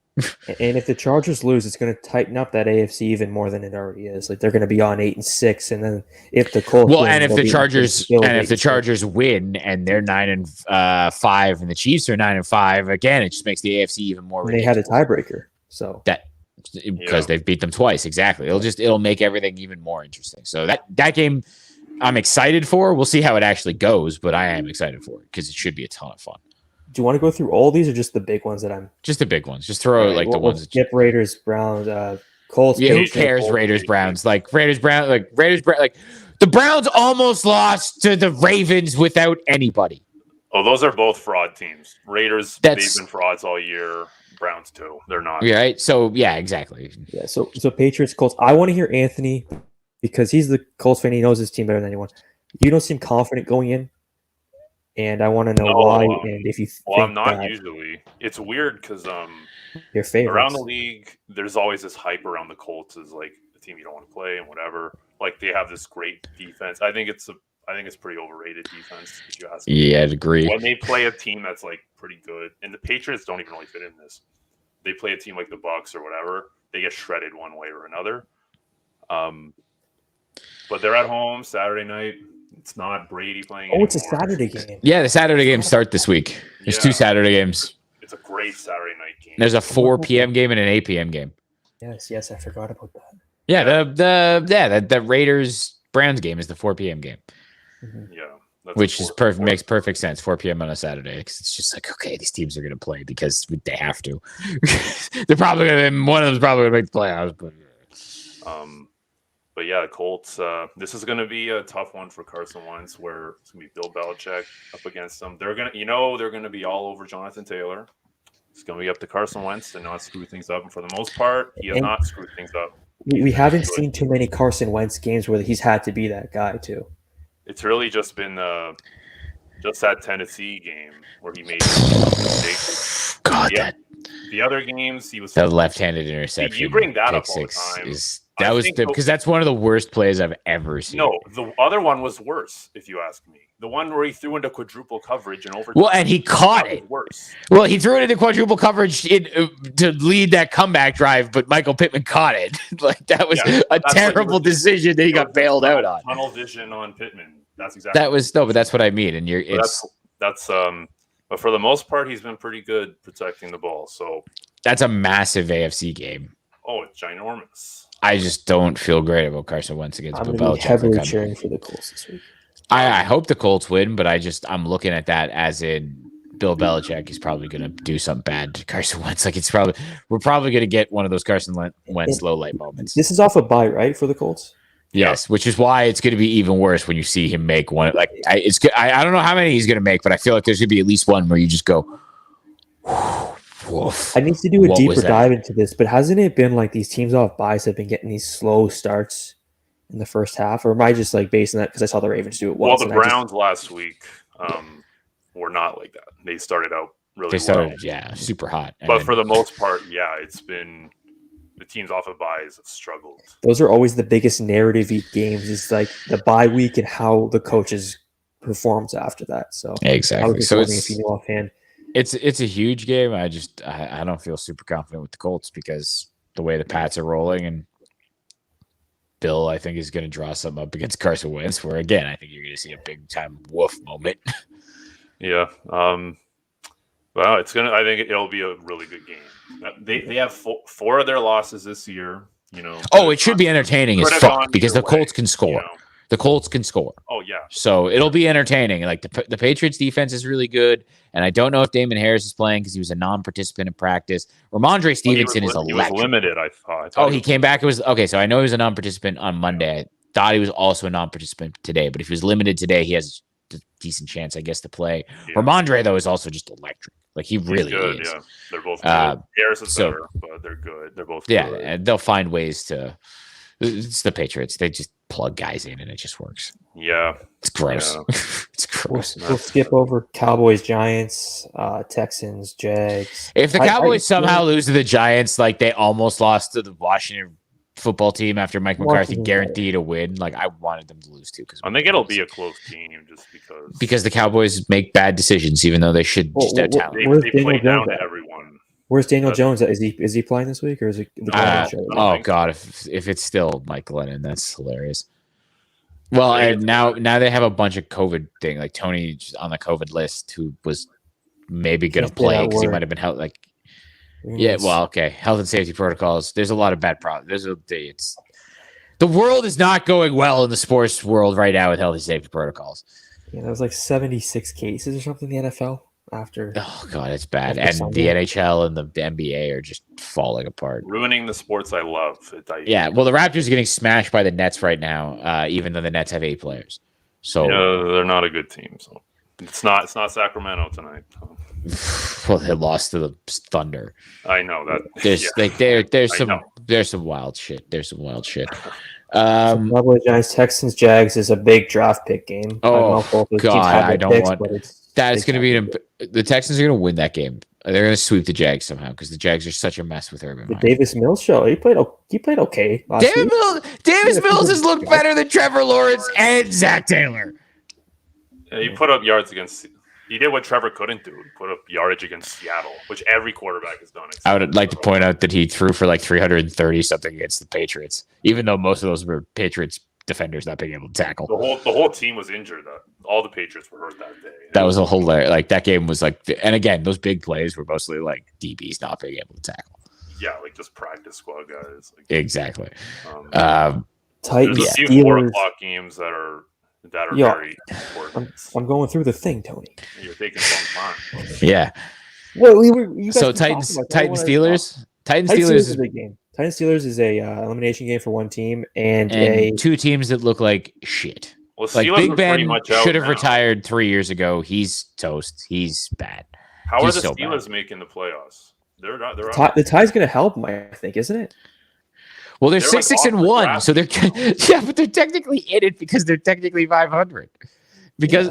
And if the Chargers lose, it's going to tighten up that AFC even more than it already is. Like they're going to be on 8-6, and then if the Colts if the Chargers win and they're 9-5 and the Chiefs are 9-5, again, it just makes the AFC even more ridiculous. They had a tiebreaker, so because they've beat them twice. Exactly, it'll make everything even more interesting. So that game, I'm excited for. We'll see how it actually goes, but I am excited for it because it should be a ton of fun. Do you want to go through all these or just the big ones that I'm? Just the big ones. Just throw the ones. Skip Raiders, Browns, Colts. Yeah, who cares? Colts, Raiders, Browns. Like Raiders, Browns. Like the Browns almost lost to the Ravens without anybody. Oh, those are both fraud teams. Raiders, they've been frauds all year. Browns too. They're not. Yeah, right. So yeah, exactly. Yeah. So Patriots, Colts. I want to hear Anthony because he's the Colts fan. He knows his team better than anyone. You don't seem confident going in. And I want to know why and if you think I'm not usually. It's weird because your favorites around the league, there's always this hype around the Colts as like a team you don't want to play and whatever. Like they have this great defense. I think it's pretty overrated defense. If you ask me. Yeah, I'd agree. When they play a team that's like pretty good, and the Patriots don't even really fit in this. They play a team like the Bucs or whatever. They get shredded one way or another. But they're at home Saturday night. It's not Brady playing. Oh, it's a Saturday game. Yeah, the Saturday games start this week. There's 2 Saturday games. It's a great Saturday night game. There's a 4 p.m. game and an 8 p.m. game. Yes, I forgot about that. Yeah, the Raiders Browns game is the 4 p.m. game. Mm-hmm. Yeah, which is perfect. Makes perfect sense. 4 p.m. on a Saturday because it's just like okay, these teams are going to play because they have to. They're probably going to. One of them's probably going to make the playoffs, but. But yeah, the Colts. This is going to be a tough one for Carson Wentz, where it's going to be Bill Belichick up against them. They're going to be all over Jonathan Taylor. It's going to be up to Carson Wentz to not screw things up. And for the most part, he has not screwed things up. We haven't seen too many Carson Wentz games where he's had to be that guy too. It's really just been just that Tennessee game where he made mistakes. God, the other games he was the left-handed interception. You bring that up all the time. Because that's one of the worst plays I've ever seen. No, the other one was worse, if you ask me. The one where he threw into quadruple coverage and overtime. Well, and he caught it. Worse. Well, he threw it into quadruple coverage to lead that comeback drive, but Michael Pittman caught it. Like that was a terrible decision that he got bailed out on. Tunnel vision on Pittman. That's exactly. But that's what I mean. And but for the most part, he's been pretty good protecting the ball. So that's a massive AFC game. Oh, it's ginormous. I just don't feel great about Carson Wentz against Bill Belichick. I'm heavily cheering for the Colts this week. I hope the Colts win, but I'm looking at that as in Bill Belichick is probably going to do something bad to Carson Wentz. Like we're probably going to get one of those Carson Wentz low light moments. This is off a bye, right, for the Colts? Yes, which is why it's going to be even worse when you see him make one. Like I don't know how many he's going to make, but I feel like there's going to be at least one where you just go. Woof. I need to do a deeper dive into this, but hasn't it been like these teams off buys have been getting these slow starts in the first half, or am I just like basing that because I saw the Ravens do it once? Well, the Browns last week were not like that. They started out really super hot. But for the most part, it's been the teams off of buys have struggled. Those are always the biggest narrative games. Is like the bye week and how the coaches performs after that. So exactly. I was just wondering if you knew offhand. It's a huge game. I don't feel super confident with the Colts because the way the Pats are rolling, and Bill I think is going to draw something up against Carson Wentz, where again I think you're going to see a big time woof moment. Yeah. Well, I think it'll be a really good game. They have four of their losses this year. It should be entertaining as fuck because the Colts can score. The Colts can score. Oh, yeah. So it'll be entertaining. Like the Patriots defense is really good. And I don't know if Damon Harris is playing because he was a non-participant in practice. Ramondre Stevenson is electric. He was limited, I thought. He came back. It was okay. So I know he was a non-participant on Monday. I thought he was also a non-participant today. But if he was limited today, he has a decent chance, I guess, to play. Yeah. Ramondre, though, is also just electric. Like he really good, is. Yeah, they're both good. Harris is better, but they're good. They're both good. And they'll find ways to. It's the Patriots. They just plug guys in and it just works. Yeah. It's gross. Yeah. It's gross. We'll skip over Cowboys, Giants, Texans, Jags. If the Cowboys somehow lose to the Giants, like they almost lost to the Washington football team after Mike McCarthy guaranteed a win, like I wanted them to lose too. I think it'll be a close game just because the Cowboys make bad decisions, even though they should just have talent. They play down to everyone. Where's Daniel Jones? Is he playing this week or is it the Glennon show? Oh God, if it's still Mike Glennon, that's hilarious. Well, and now they have a bunch of COVID thing, like Tony on the COVID list, who was maybe going to play because he might have been health. Like, health and safety protocols. There's a lot of bad problems. The world is not going well in the sports world right now with health and safety protocols. Yeah, there was like 76 cases or something in the NFL. After it's bad, and the NHL and the NBA are just falling apart, ruining the sports I love. The Raptors are getting smashed by the Nets right now, even though the Nets have 8 players. So they're not a good team. So it's not Sacramento tonight. Well, they lost to the Thunder. I know that. There's some wild shit. There's some wild shit. Cowboys, Giants, Texans, Jags is a big draft pick game. I don't want. That's going to be the Texans are going to win that game. They're going to sweep the Jags somehow because the Jags are such a mess with Urban Meyer. The Davis Mills show. He played okay. Davis Mills has looked better than Trevor Lawrence and Zach Taylor. He put up yards against. He did what Trevor couldn't do. He put up yardage against Seattle, which every quarterback has done. I would like to point out that he threw for like 330 something against the Patriots, even though most of those were Patriots defenders not being able to tackle. The whole team was injured. All the Patriots were hurt that day. That was a whole like that game was like, and again, those big plays were mostly like DBs not being able to tackle. Yeah, like just practice squad guys. Like, exactly. Titans. There's a few 4 o'clock games that are very important. I'm going through the thing, Tony. You're taking a long time. Yeah. Well, so Titans Steelers. Titans Steelers is a big game. Titans Steelers is a elimination game for one team and two teams that look like shit. Well, Like Steelers Big are pretty Ben much out should have now. retired 3 years ago. He's toast. He's bad. How are He's the so Steelers bad. making the playoffs? They're not. They're out. the tie's going to help them, I think, isn't it? Well, they're They're 6-6-1, like so they're yeah, but they're technically in it because they're technically 500. Because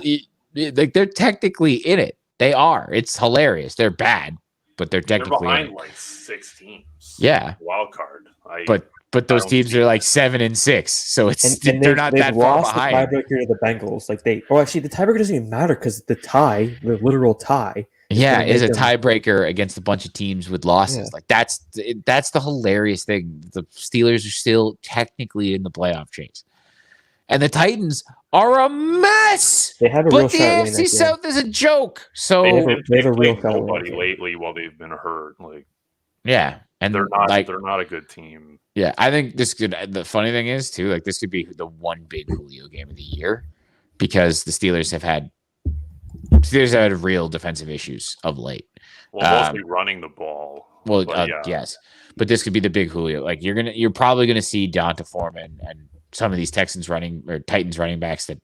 like they're technically in it. They are. It's hilarious. They're bad, but they're technically behind in it. like 6 teams. Yeah. Wild card. But those teams are like 7-6, so it's they're not that far behind. The tiebreaker to the Bengals. Actually, the tiebreaker doesn't even matter because the literal tie. Is a tiebreaker against a bunch of teams with losses. Yeah. Like that's the hilarious thing. The Steelers are still technically in the playoff chase, and the Titans are a mess. They have a but real the shot. AFC South is a joke. So they have a real shot. Nobody lately while they've been hurt. Like and they're not a good team. Yeah, I think this could. The funny thing is too, like this could be the one big Julio game of the year because the Steelers have had real defensive issues of late. Well, mostly running the ball. Well, yes, but this could be the big Julio. Like you're probably gonna see Donta Foreman and some of these Titans running backs that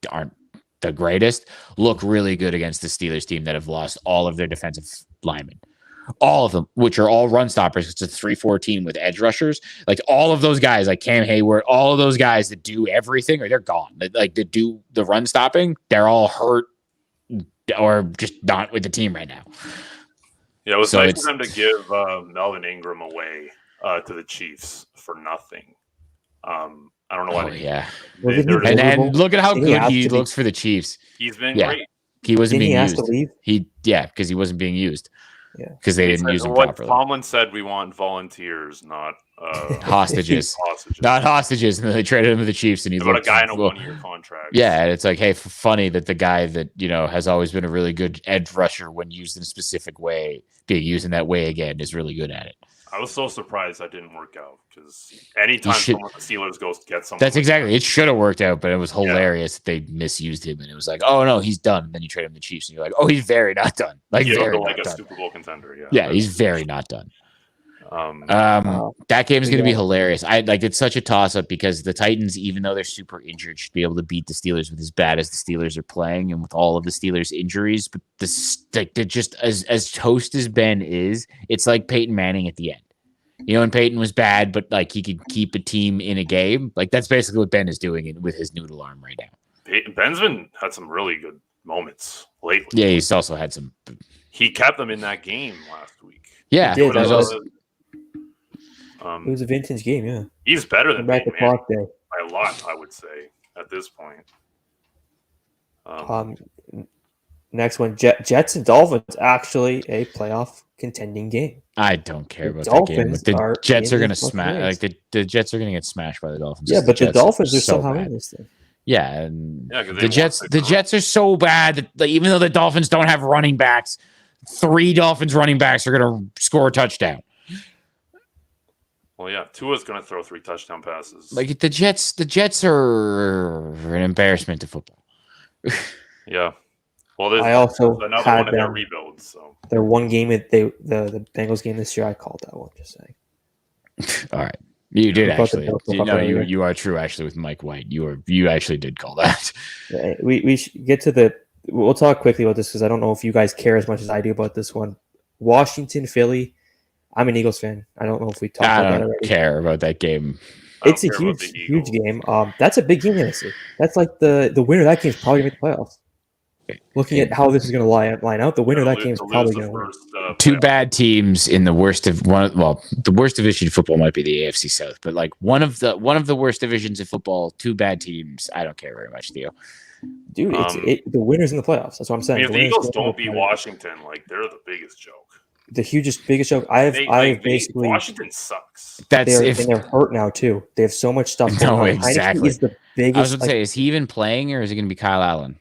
aren't the greatest look really good against the Steelers team that have lost all of their defensive linemen. All of them, which are all run stoppers. It's a 3-4 team with edge rushers. Like all of those guys, like Cam Hayward, all of those guys that do everything, or they're gone. Like that do the run stopping, they're all hurt or just not with the team right now. Yeah, it was nice for them to give Melvin Ingram away to the Chiefs for nothing. I don't know why. And look at how good he looks for the Chiefs. He's been great. He wasn't being used. To leave? Because he wasn't being used. Yeah, because they didn't use him properly. Tomlin said, "We want volunteers, not hostages. Not hostages." And then they traded him to the Chiefs, and he looked a guy in a 1-year contract. Yeah, and it's like, hey, funny that the guy that has always been a really good edge rusher when used in a specific way, being used in that way again, is really good at it. I was so surprised that didn't work out because anytime someone the Steelers goes to get someone, that's exactly it. Should have worked out, but it was hilarious that they misused him, and it was like, oh no, he's done. And then you trade him to the Chiefs, and you're like, oh, he's very not done. Like very like not a done. Super Bowl contender. Yeah, he's very not done. That game is going to be hilarious. It's such a toss up because the Titans, even though they're super injured, should be able to beat the Steelers with as bad as the Steelers are playing and with all of the Steelers injuries. But they're just as toast as Ben is, it's like Peyton Manning at the end. And Peyton was bad, but like he could keep a team in a game. Like that's basically what Ben is doing with his noodle arm right now. Ben's had some really good moments lately. Yeah, he's also had some. He kept them in that game last week. Yeah, it was a vintage game. Yeah, he's better than back Peyton Manning by a lot, I would say, at this point. Next one, Jets and Dolphins, actually a playoff contending game. I don't care about that game. The Jets are going to smash. Like the Jets are going to get smashed by the Dolphins. Yeah, but the Dolphins are somehow in this thing. Yeah, and the Jets are so bad that even though the Dolphins don't have running backs, 3 Dolphins running backs are going to score a touchdown. Well, yeah, Tua's going to throw 3 touchdown passes. Like the Jets are an embarrassment to football. Yeah. Well, I also another had one of their rebuilds. So their one game the Bengals game this year. I called that one. Just saying. All right, you did actually. You are true. Actually, with Mike White, you actually did call that. We should get to We'll talk quickly about this because I don't know if you guys care as much as I do about this one. Washington, Philly. I'm an Eagles fan. I don't know if we talked about that already. I don't care about that game. It's a huge game. That's a big game, honestly. That's like the winner of that game is probably going to make the playoffs. Looking at how this is going to line out, the winner of that game is probably going to win. 2 bad teams in the worst of the worst division of football might be the AFC South, but like one of the worst divisions of football, 2 bad teams. I don't care very much, Theo. Dude, the winner's in the playoffs. That's what I'm saying. If the Eagles don't beat Washington, like they're the biggest joke. The biggest joke. Basically Washington sucks. They're hurt now too. They have so much stuff going on. Exactly. Is the biggest. I was going to say, is he even playing, or is it going to be Kyle Allen?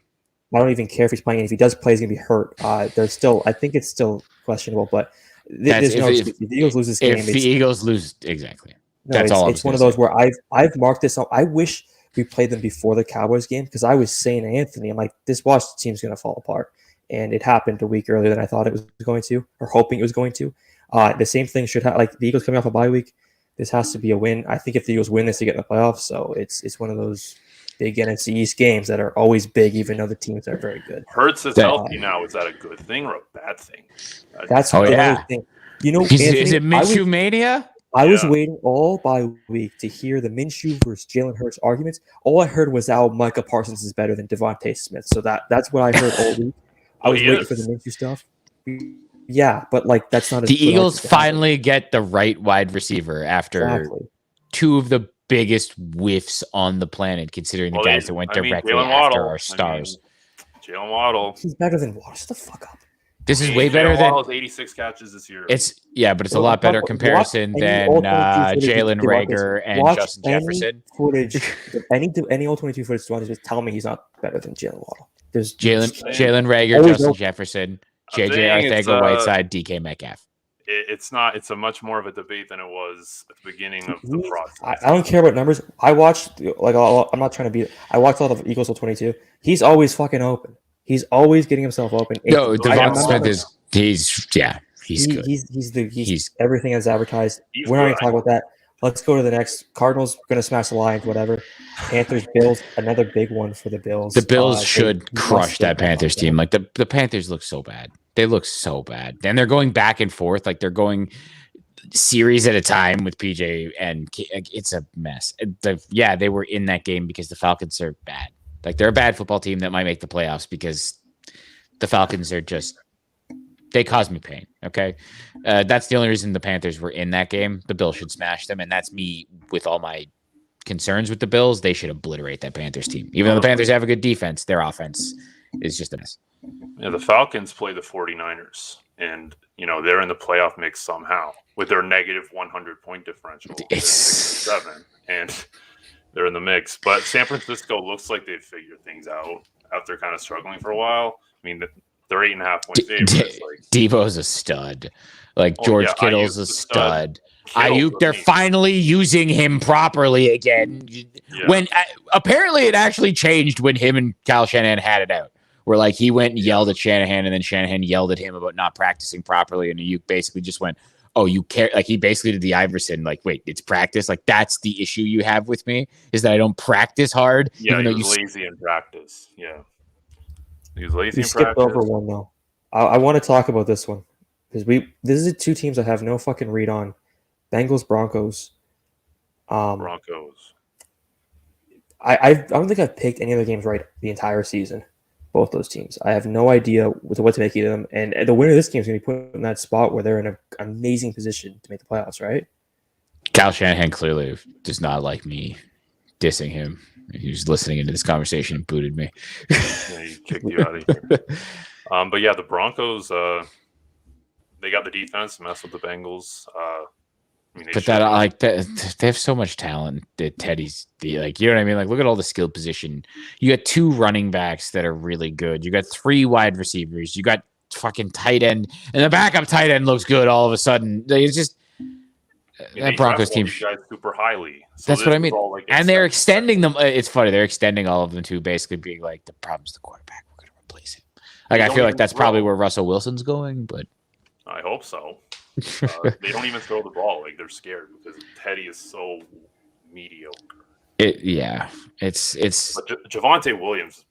I don't even care if he's playing. If he does play, he's going to be hurt. I think it's still questionable. But there's no excuse. If the Eagles lose this game, if the Eagles lose, exactly. No, that's all. It's one of those where I've marked this out. I wish we played them before the Cowboys game because I was saying to Anthony, I'm like, this Washington team's going to fall apart. And it happened a week earlier than I thought it was going to, or hoping it was going to. The same thing should happen. Like the Eagles coming off a bye week, This has to be a win. I think if the Eagles win this, they get in the playoffs. So it's one of those big NFC East games that are always big, even though the teams are very good. Hurts is healthy now. Is that a good thing or a bad thing? That's another thing. You know, Anthony, is it Minshew mania? I was waiting all bye week to hear the Minshew versus Jalen Hurts arguments. All I heard was how Micah Parsons is better than Devontae Smith. So that's what I heard all week. I was waiting for the Minshew stuff. Yeah, but like that's not. The Eagles finally get the right wide receiver after two of the biggest whiffs on the planet, considering the guys that went directly after our stars. Jalen Waddle. He's better than Waddle. Shut the fuck up. This is way better than Waddle's 86 catches this year. But it's a lot better comparison than Jalen Reagor and Justin Jefferson. Any old 22 footage, just tell me he's not better than Jalen Waddle. There's Jalen Reagor, Justin Jefferson, JJ Arcega-Whiteside, DK Metcalf. It's not. It's a much more of a debate than it was at the beginning of the process. I don't care about numbers. I watched I'm not trying to be. I watched all the Eagles till 22. He's always fucking open. He's always getting himself open. No, Devon Smith is he's good. He's everything as advertised. We're not going to talk about that. Let's go to the next. Cardinals going to smash the Lions, whatever. Panthers, Bills, another big one for the Bills. The Bills should crush that Panthers team. Like the Panthers look so bad. They look so bad. And they're going back and forth. Like they're going series at a time with PJ, and it's a mess. They were in that game because the Falcons are bad. Like they're a bad football team that might make the playoffs because the Falcons are just, they cause me pain. Okay. That's the only reason the Panthers were in that game. The Bills should smash them. And that's me with all my concerns with the Bills. They should obliterate that Panthers team. Even though the Panthers have a good defense, their offense is just a mess. Yeah, the Falcons play the 49ers, and they're in the playoff mix somehow with their negative 100-point differential. It's 6-7, and they're in the mix. But San Francisco looks like they've figured things out after kind of struggling for a while. I mean, they're 8.5-point favorites. Debo's a stud. George Kittle's a stud. Ayuk, they're finally using him properly again. Yeah. When apparently it actually changed when him and Kyle Shanahan had it out. Where he went and yelled at Shanahan, and then Shanahan yelled at him about not practicing properly, and Ayuk basically just went, "Oh, you care?" He basically did the Iverson, wait, it's practice. That's the issue you have with me, is that I don't practice hard. Yeah, he was lazy in practice. Yeah, he was lazy in practice. Skipped over one though. I want to talk about this one because this is two teams I have no fucking read on. Bengals, Broncos. Broncos. I don't think I've picked any of the games right the entire season. Both those teams. I have no idea what to make of them. And the winner of this game is going to be put in that spot where they're in an amazing position to make the playoffs, right? Kyle Shanahan clearly does not like me dissing him. He was listening into this conversation and booted me. Yeah, he kicked you out of here. But yeah, the Broncos, they got the defense to mess with the Bengals. They have so much talent that Teddy's you know what I mean? Look at all the skill position. You got 2 running backs that are really good. You got 3 wide receivers. You got fucking tight end, and the backup tight end looks good all of a sudden. It's just that Broncos team guys super highly. So that's what I mean. And they're extending them. It's funny. They're extending all of them to basically being the problem's the quarterback. We're going to replace him. I feel like that's probably where Russell Wilson's going, but I hope so. They don't even throw the ball. They're scared because Teddy is so mediocre. It's But Javonte Williams,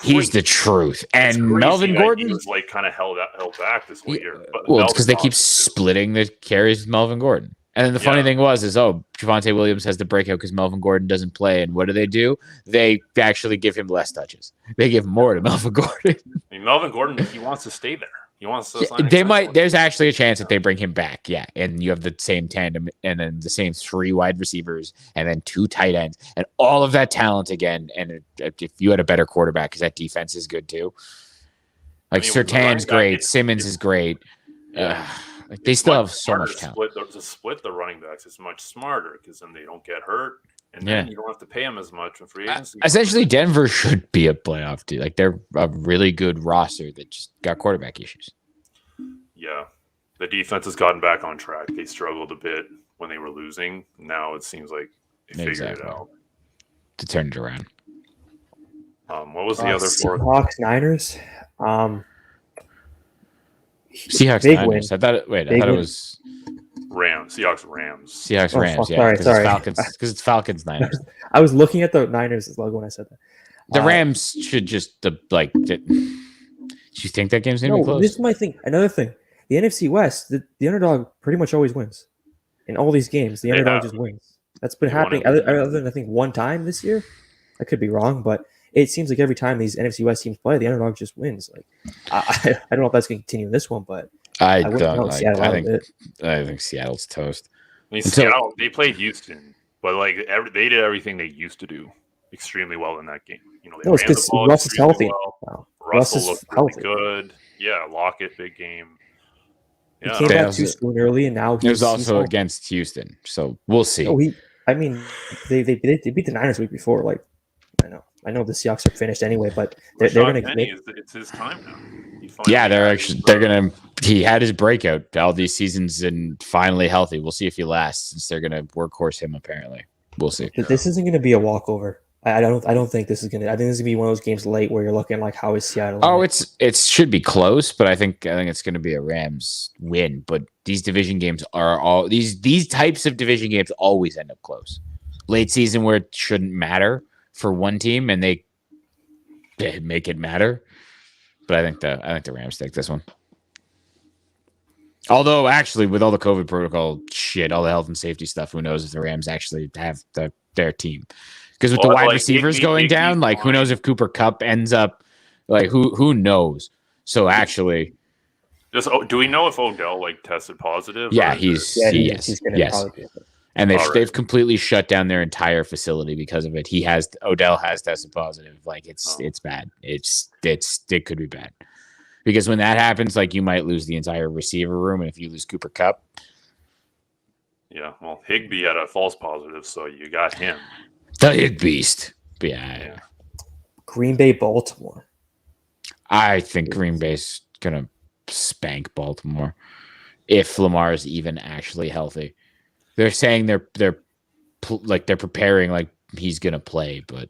he's the truth. And Melvin Gordon was kind of held back this whole year. Well, it's because they keep splitting the carries with Melvin Gordon. And then the funny thing was Javonte Williams has the breakout because Melvin Gordon doesn't play. And what do? They actually give him less touches. They give more to Melvin Gordon. Melvin Gordon, he wants to stay there. He wants to sign. They might. There's actually a chance that they bring him back. Yeah, and you have the same tandem, and then the same 3 wide receivers, and then 2 tight ends, and all of that talent again. And if you had a better quarterback, because that defense is good too. Surtain's great. Simmons is great. They still have so much talent. To split the running backs is much smarter because then they don't get hurt. And then you don't have to pay them as much in free agency. Essentially, Denver should be a playoff team. They're a really good roster that just got quarterback issues. Yeah. The defense has gotten back on track. They struggled a bit when they were losing. Now it seems like they figured it out. To turn it around. What was the other 4? Seahawks, Niners. Seahawks, Niners. I thought it was... Seahawks, Rams. Seahawks, Oh, Rams. fuck, Yeah, sorry. Because it's Falcons, Niners. I was looking at the Niners logo when I said that. The Rams should just do you think that game's gonna be close? This is my thing. Another thing, the NFC West, the underdog pretty much always wins in all these games. The underdog just wins. That's been happening other than I think one time this year. I could be wrong, but it seems like every time these NFC West teams play, the underdog just wins. Like I don't know if that's going to continue in this one, but I think Seattle's toast. I mean, Seattle, they played Houston, but like they did everything they used to do extremely well in that game. You know, they ran the ball Russ is healthy. well. Wow. Russell looked really good. Yeah, Lockett, big game. Yeah. He came back too soon early, and now it was also against Houston, so we'll see. They beat the Niners the week before. Like, I know the Seahawks are finished anyway, but they're going to. It's his time now. They're going to. He had his breakout all these seasons and finally healthy. We'll see if he lasts, since they're going to workhorse him. Apparently, we'll see. This isn't going to be a walkover. I don't think this is going to. I think this is going to be one of those games late where you're looking like, how is Seattle? Oh, it should be close, but I think it's going to be a Rams win. But these division games are all these types of division games always end up close. Late season where it shouldn't matter for one team, and they make it matter. But I think the Rams take this one. Although, actually, with all the COVID protocol shit, all the health and safety stuff, who knows if the Rams actually have their team? Because with the wide receivers going down, like, who knows if Cooper Kupp ends up, like, who knows? So actually, do we know if Odell tested positive? Yeah, he's and they've completely shut down their entire facility because of it. Odell has tested positive. Like, it's bad. It could be bad. Because when that happens, like, you might lose the entire receiver room, and if you lose Cooper Kupp. Yeah, well, Higbee had a false positive, so you got him. The Hig Beast. Yeah. Green Bay, Baltimore. I think Green Bay's gonna spank Baltimore if Lamar is even actually healthy. They're saying they're preparing like he's gonna play, but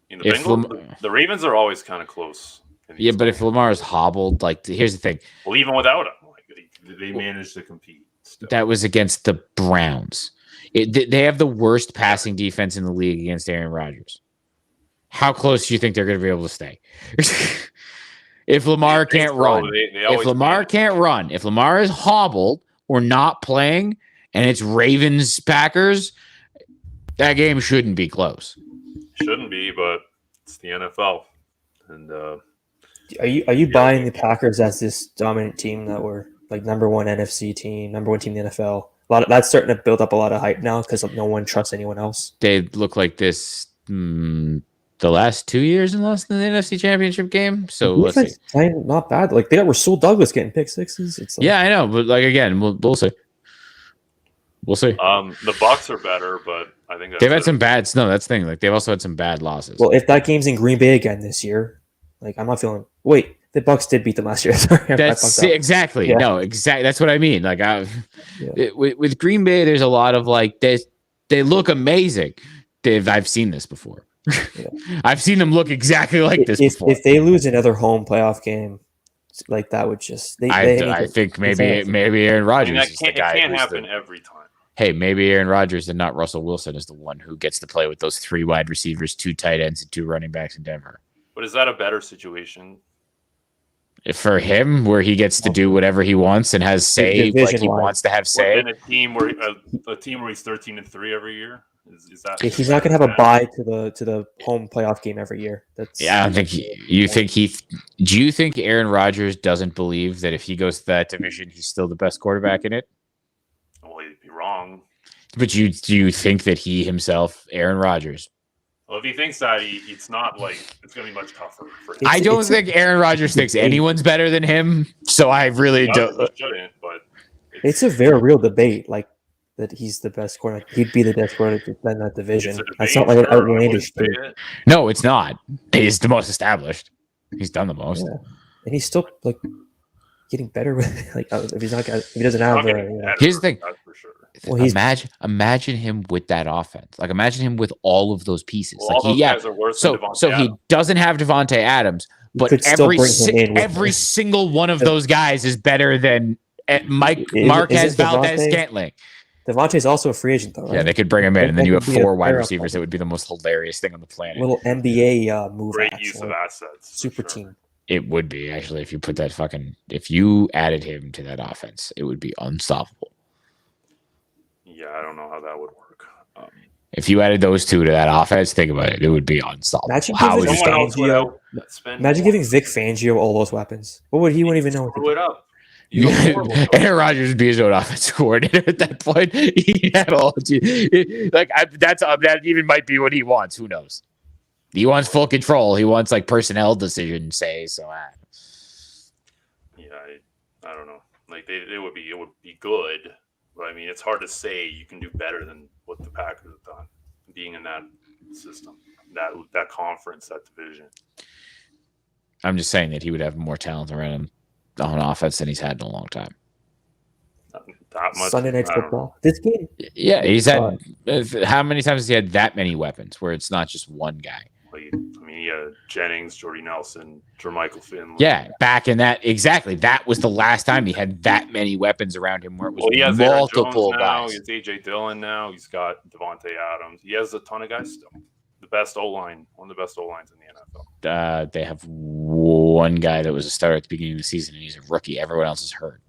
the Ravens are always kind of close. Yeah, but if Lamar is hobbled, like, here's the thing. Well, even without him, they managed to compete. Still. That was against the Browns. They have the worst passing defense in the league against Aaron Rodgers. How close do you think they're going to be able to stay? If Lamar can't run, if Lamar is hobbled or not playing, and it's Ravens Packers, that game shouldn't be close. Shouldn't be, but it's the NFL. And are you buying the Packers as this dominant team that were like number one NFC team, number one team in the NFL? That's starting to build up a lot of hype now because no one trusts anyone else. They look like this the last 2 years and lost in the NFC Championship game. So let's see. Not bad. Like, they got Rasul Douglas getting pick sixes. It's like, yeah, I know, but like, again, we'll see. We'll see. The Bucs are better, but I think they've had some bad. No, that's the thing. Like, they've also had some bad losses. Well, if that game's in Green Bay again this year, like, I'm not feeling. Wait, the Bucs did beat them last year. Sorry, exactly. Yeah. No, exactly. That's what I mean. Like, with Green Bay, there's a lot of like they look amazing. I've seen this before. Yeah. I've seen them look exactly like this before. If they lose another home playoff game, like, that would just. I think maybe Aaron Rodgers. It can't happen every time. Hey, maybe Aaron Rodgers and not Russell Wilson is the one who gets to play with those 3 wide receivers, 2 tight ends, and 2 running backs in Denver. But is that a better situation? For him, where he gets to do whatever he wants and has say, like he wants to have say. In a team where he's 13-3 every year, is that? He's not going to have a bye to the home playoff game every year. I don't think you think he. Do you think Aaron Rodgers doesn't believe that if he goes to that division, he's still the best quarterback in it? Well, he'd be wrong. But do you think that he himself, Aaron Rodgers? Well, if he thinks that, it's not like it's going to be much tougher for him. I don't think Aaron Rodgers thinks anyone's better than him, so I really don't. Shouldn't, but it's a very real debate, like, that he's the best quarterback. He'd be the best quarterback in that division. That's not like an outlandish thing. No, it's not. He's the most established. He's done the most, and he's still like getting better with like if he doesn't have. Here's the thing. That's for sure. Well, imagine him with that offense. Like, imagine him with all of those pieces. Well, like, guys are worse than Devontae so he doesn't have Devontae Adams, but every single one of those guys is better than Marquez Valdez-Scantling. Devontae's also a free agent, though, right? Yeah, they could bring him in, and then you have 4 wide pair receivers. That would be the most hilarious thing on the planet. Little NBA move. Great use of assets. Super team. It would be, actually, if you put that if you added him to that offense, it would be unstoppable. Yeah, I don't know how that would work. If you added those two to that offense, think about it. It would be unstoppable. Imagine giving Vic Fangio all those weapons. What would he wouldn't even know? Screw it up. Aaron Rodgers would be his own offensive coordinator at that point. He had all that even might be what he wants. Who knows? He wants full control. He wants like personnel decisions. Say so. Yeah, I don't know. Like it would be good, but I mean, it's hard to say you can do better than what the Packers have done, being in that system, that conference, that division. I'm just saying that he would have more talent around him on offense than he's had in a long time. That much. Sunday Night Football. This game. Yeah, he's had. How many times has he had that many weapons where it's not just one guy? I mean, he had Jennings, Jordy Nelson, Jermichael Finley. Yeah, back in that exactly. That was the last time he had that many weapons around him where it was he has multiple now. guys. He has AJ Dillon now. He's got Devontae Adams. He has a ton of guys still. The best O-line, one of the best O-lines in the NFL. They have one guy that was a starter at the beginning of the season, and he's a rookie. Everyone else is hurt.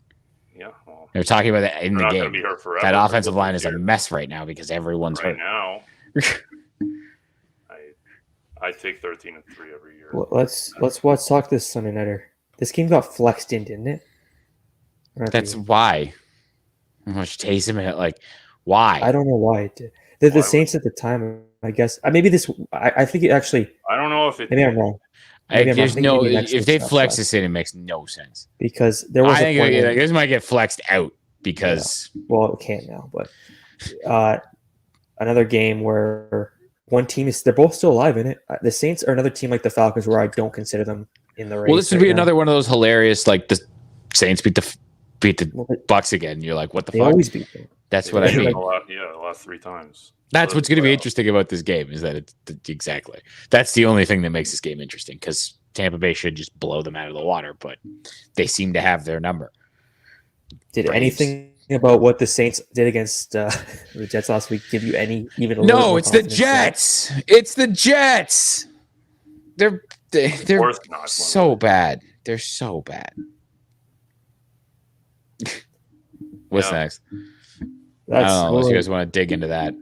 Yeah, well, they're talking about that in the game. That offensive line is a mess right now because everyone's hurt. Now, I take 13-3 every year. Well, let's talk this Sunday nighter. This game got flexed in, didn't it? That's why. Taysom hit why? I don't know why it did. The Saints at the time, I guess. Maybe this. I think it actually. I don't know if it. Maybe I'm wrong. If they flex this in, it makes no sense. Because there was. I think this might get flexed out because. Yeah. Well, it can't now, but another game where one team they're both still alive in it. The Saints are another team like the Falcons where I don't consider them in the race. Well, this would be another one of those hilarious the Saints beat the Bucks again. You're like, what the fuck? They always beat them. That's what I mean. The last 3 times. That's what's going to be interesting about this game is that exactly. That's the only thing that makes this game interesting because Tampa Bay should just blow them out of the water, but they seem to have their number. Did anything about what the Saints did against the Jets last week give you any even a No, it's the Jets. It's the Jets. They're so bad. They're so bad. What's next? I don't know unless you guys want to dig into that.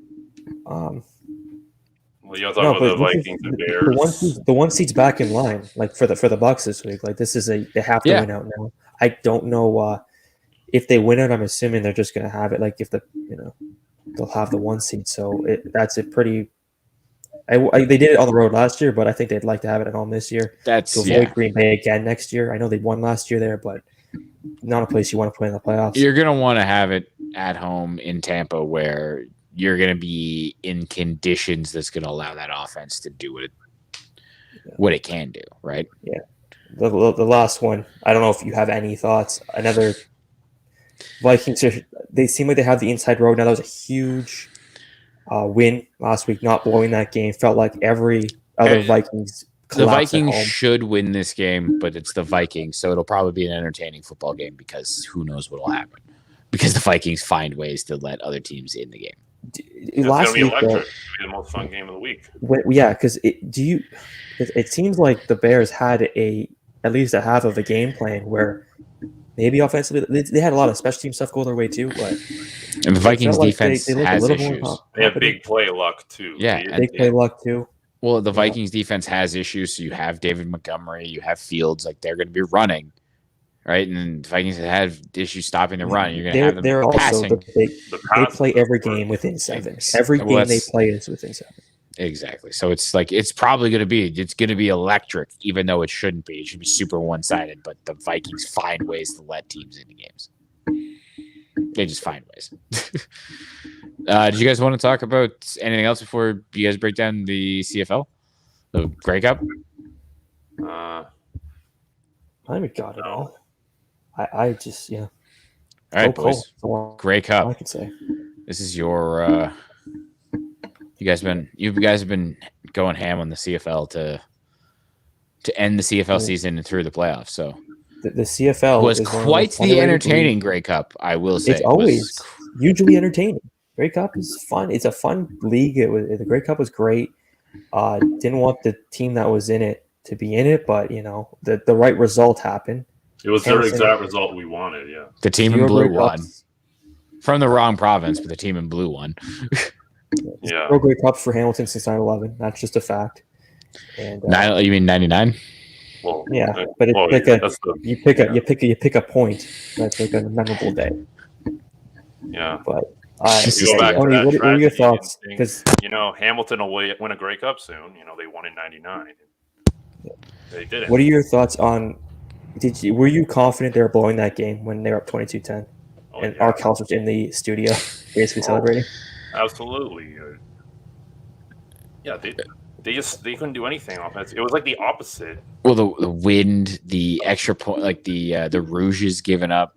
Well, you're talking about the Vikings and Bears. The one seat's back in line, for the Bucks this week. This is they have to win out now. I don't know if they win it. I'm assuming they're just going to have it. If they'll have the 1 seat. So that's a pretty. They did it on the road last year, but I think they'd like to have it at home this year. That's to avoid Green Bay again next year. I know they won last year there, but not a place you want to play in the playoffs. You're going to want to have it at home in Tampa where you're going to be in conditions that's going to allow that offense to do what it can do, right? Yeah. The last one, I don't know if you have any thoughts. Another Vikings, they seem like they have the inside road now. That was a huge win last week, not blowing that game. Felt like every other Vikings The Vikings should win this game, but it's the Vikings, so it'll probably be an entertaining football game because who knows what will happen. Because the Vikings find ways to let other teams in the game. Last week, it'll be the most fun game of the week. Because it seems like the Bears had at least a half of a game plan where maybe offensively they had a lot of special team stuff go their way too, but and the Vikings defense has issues. They have big play luck too. Yeah, big play luck too. Well, the Vikings defense has issues. So you have David Montgomery, you have Fields, they're going to be running, right? And the Vikings have issues stopping the run. You're going to have them they're passing. Also they play every game within 7. Every game they play is within 7. Exactly. So it's probably going to be electric, even though it shouldn't be. It should be super one-sided. But the Vikings find ways to let teams into games. They just find ways. Did you guys want to talk about anything else before you guys break down the CFL, the Grey Cup? I haven't got it all. I just All right, boys. Grey Cup. I can say this is your. You guys have been going ham on the CFL to end the CFL season and through the playoffs. So The CFL was is one of the quite most the underrated entertaining leagues. Grey Cup, I will say. It's always hugely entertaining. Grey Cup is fun. It's a fun league. The Grey Cup was great. Didn't want the team that was in it to be in it, but the right result happened. It was their exact result we wanted. Yeah, the team in blue won from the wrong province, but the team in blue won. Yeah, no Grey Cups for Hamilton since 9/11. That's just a fact. And you mean 99? well, yeah, but it's you pick a point that's like a memorable day. Yeah, but Tony, what are your thoughts? Because Hamilton will win a Grey Cup soon. They won in '99. They did it. What are your thoughts on? Were you confident they were blowing that game when they were up 22-10? And yeah. Arkels was in the studio basically celebrating? Absolutely. Yeah, they couldn't do anything offense. It was like the opposite. Well, the wind, the extra point, like the Rouges giving up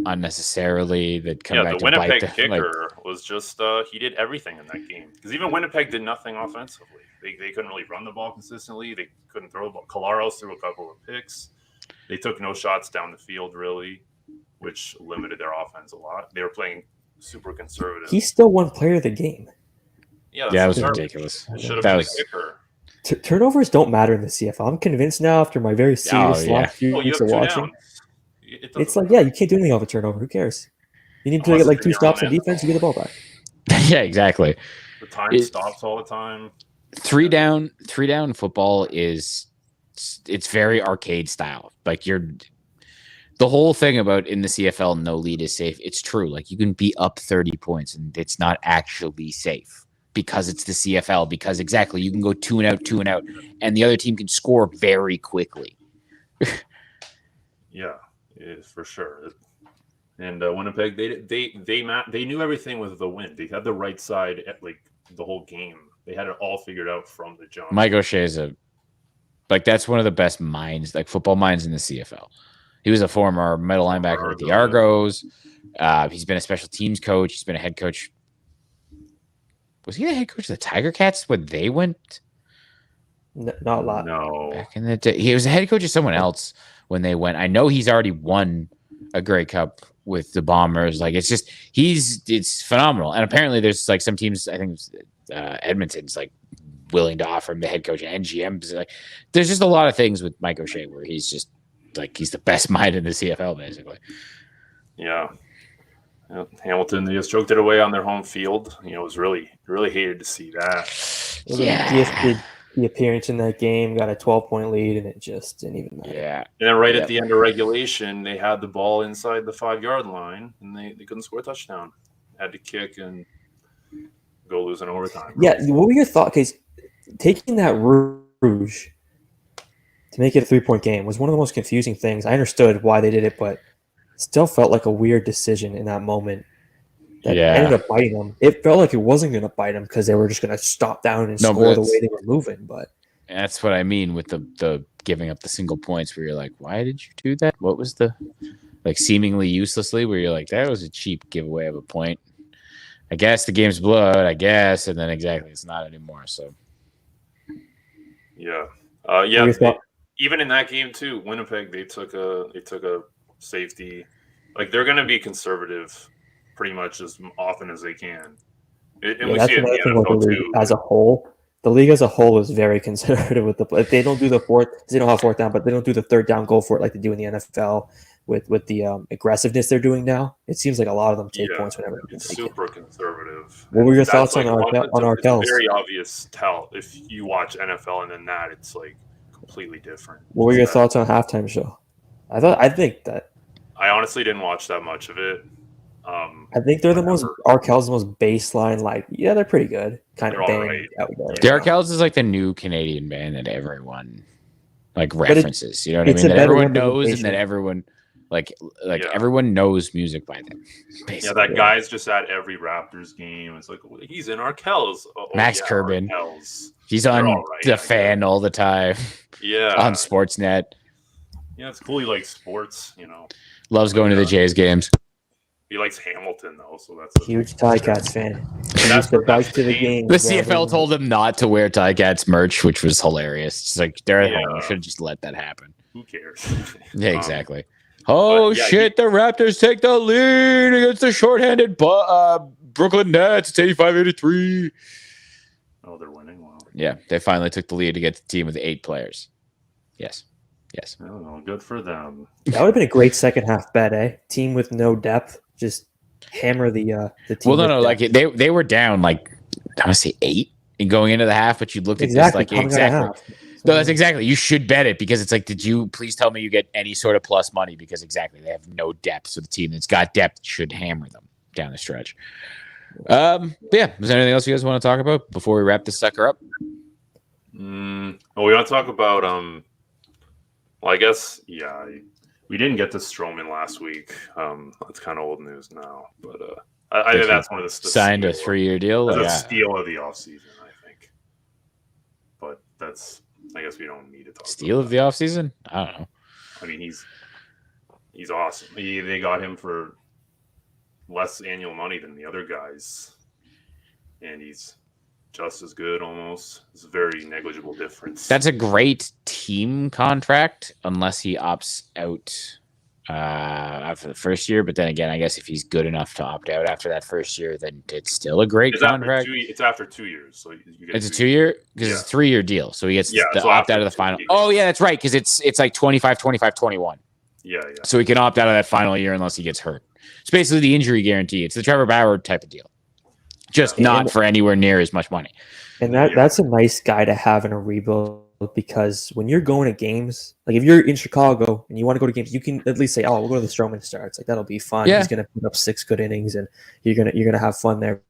unnecessarily that come back to bite them. The Winnipeg kicker was just he did everything in that game because even Winnipeg did nothing offensively. They couldn't really run the ball consistently. They couldn't throw the ball. Colaros threw a couple of picks. They took no shots down the field really, which limited their offense a lot. They were playing super conservative. He's still one player of the game. Yeah, that was ridiculous. It should have been a kicker. Turnovers don't matter in the CFL. I'm convinced now after my very serious last few weeks of watching. It's like, you can't do anything off a turnover. Who cares? You need to get like 2 stops on defense, you get the ball back. Yeah, exactly. The time stops all the time. 3 down football it's very arcade style. Like the whole thing about in the CFL, no lead is safe. It's true. Like you can be up 30 points and it's not actually safe because it's the CFL. Because exactly, you can go 2 and out, and the other team can score very quickly. Yeah, for sure. And Winnipeg, they knew everything with the wind. They had the right side at like the whole game. They had it all figured out from the jump. Mike O'Shea is that's one of the best minds, like football minds in the CFL. He was a former middle linebacker with the Argos. He's been a special teams coach. He's been a head coach. Was he the head coach of the Tiger Cats when they went? No, not a lot. No. Back in the day, he was a head coach of someone else when they went. I know he's already won a Grey Cup with the Bombers. Like it's phenomenal. And apparently there's like some teams. I think Edmonton's like willing to offer him the head coach and GM. Like there's just a lot of things with Mike O'Shea where he's just. Like he's the best mind in the CFL, basically. Yeah. Hamilton, they just choked it away on their home field. It was really, really hated to see that. Gifted the appearance in that game, got a 12-point lead, and it just didn't even matter. Yeah. And then at the end of regulation, they had the ball inside the 5-yard line, and they couldn't score a touchdown. Had to kick and go lose in overtime. Yeah. What were your thoughts? Because taking that Rouge to make it a 3-point game was one of the most confusing things. I understood why they did it, but it still felt like a weird decision in that moment that ended up biting them. It felt like it wasn't going to bite them because they were just going to stop down and score the way they were moving. But that's what I mean with the giving up the single points where you're like, why did you do that? What was the seemingly uselessly where you're like, that was a cheap giveaway of a point. I guess the game's blood, I guess, and then exactly it's not anymore. So yeah. Even in that game too, Winnipeg they took a safety. Like they're going to be conservative pretty much as often as they can. And we see it in the NFL too. As a whole, the league as a whole is very conservative with if they don't do the they don't have 4th down, but they don't do the 3rd down goal for it like they do in the NFL with the aggressiveness they're doing now. It seems like a lot of them take points whenever it's super conservative. What were your thoughts on Arkels? It's a very obvious tell if you watch NFL and then that it's like completely different. What were your thoughts on halftime show? I think that I honestly didn't watch that much of it. I think they're Arkels the most baseline. Like, they're pretty good. Kind of band out there. The Arkels is like the new Canadian band that everyone references. You know what I mean? That everyone knows and that everyone everyone knows music by them. Basically. Yeah, that guy's just at every Raptors game. It's like he's in Arkels. Max Curbin. He's on the Fan all the time. Yeah. On Sportsnet. Yeah, it's cool. He likes sports, Loves going to the Jays games. He likes Hamilton, though, so that's a huge Ticats fan. That's the bike to the game. The CFL told him not to wear Ticats merch, which was hilarious. It's like, they're at home. You should have just let that happen. who cares? Yeah, exactly. Oh, yeah, shit. The Raptors take the lead against the shorthanded Brooklyn Nets. It's 85-83. Oh, they're winning. Wow. Yeah, they finally took the lead against the team with 8 players. Yes. I don't know. Good for them. That would have been a great second half bet, eh? Team with no depth, just hammer the team. Well, no, with depth. like they were down like I want to say 8 and going into the half, but you looked at exactly this like exactly. No, that's exactly. You should bet it because it's like, did you please tell me you get any sort of plus money? Because exactly, they have no depth. So the team that's got depth should hammer them down the stretch. Yeah. Is there anything else you guys want to talk about before we wrap this sucker up? Well, we want to talk about well, I guess we didn't get to Stroman last week. That's kind of old news now, but I think that's one of the signed a 3-year deal. That's a steal of the offseason, I think. But I guess we don't need to talk. Steal of the offseason? I don't know. I mean, he's awesome. They got him for less annual money than the other guys, and he's just as good almost. It's a very negligible difference. That's a great team contract unless he opts out after the first year. But then again, I guess if he's good enough to opt out after that first year, then it's still a great contract. It's after 2 years. So it's a 2-year because it's a 3-year deal. So he gets the opt out of the final. Oh, yeah, that's right. Because it's like 25, 25, 21. Yeah. So he can opt out of that final year unless he gets hurt. It's basically the injury guarantee. It's the Trevor Bauer type of deal. Just not for anywhere near as much money. And that's a nice guy to have in a rebuild because when you're going to games, like if you're in Chicago and you want to go to games, you can at least say, "Oh, we'll go to the Stroman starts." Like that'll be fun. Yeah. He's going to put up 6 good innings, and you're gonna have fun there.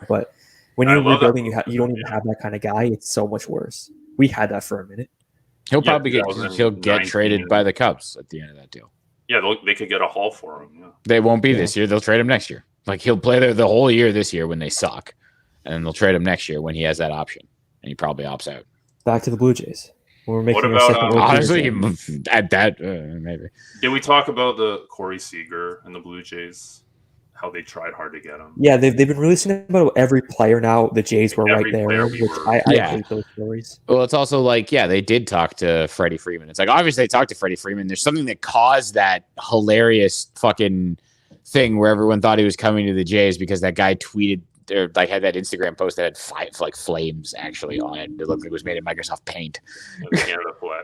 But when you're rebuilding, you don't even have that kind of guy. It's so much worse. We had that for a minute. He'll probably get traded by the Cubs at the end of that deal. Yeah, they could get a haul for him. Yeah. They won't be this year. They'll trade him next year. Like he'll play there the whole year this year when they suck, and then they'll trade him next year when he has that option, and he probably opts out. Back to the Blue Jays. We're making what about honestly at that maybe. Did we talk about the Corey Seager and the Blue Jays? How they tried hard to get him. Yeah, they've been releasing about every player now. The Jays were right there, which I hate those stories. Well, it's also like, they did talk to Freddie Freeman. It's like, obviously they talked to Freddie Freeman. There's something that caused that hilarious fucking thing where everyone thought he was coming to the Jays because that guy tweeted or like had that Instagram post that had flames actually on it. It looked like it was made in Microsoft Paint.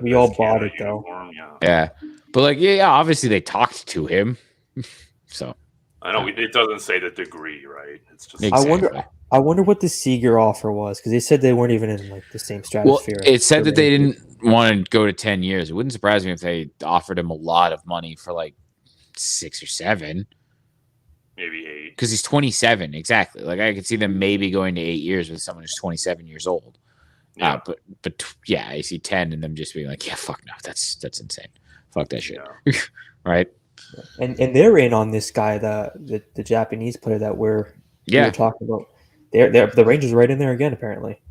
We all bought it though. Yeah. But like, obviously they talked to him. So I know it doesn't say the degree, right? It's just exactly. I wonder what the Seager offer was because they said they weren't even in like the same stratosphere. Well, it said that they didn't want to go to 10 years. It wouldn't surprise me if they offered him a lot of money for like 6 or 7, maybe 8. Because he's 27, exactly. Like I could see them maybe going to 8 years with someone who's 27 years old. Yeah. But I see 10 and them just being like, yeah, fuck no, that's insane. Fuck that shit, right? And they're in on this guy, the Japanese player that we were talking about. They're the Rangers are right in there again, apparently.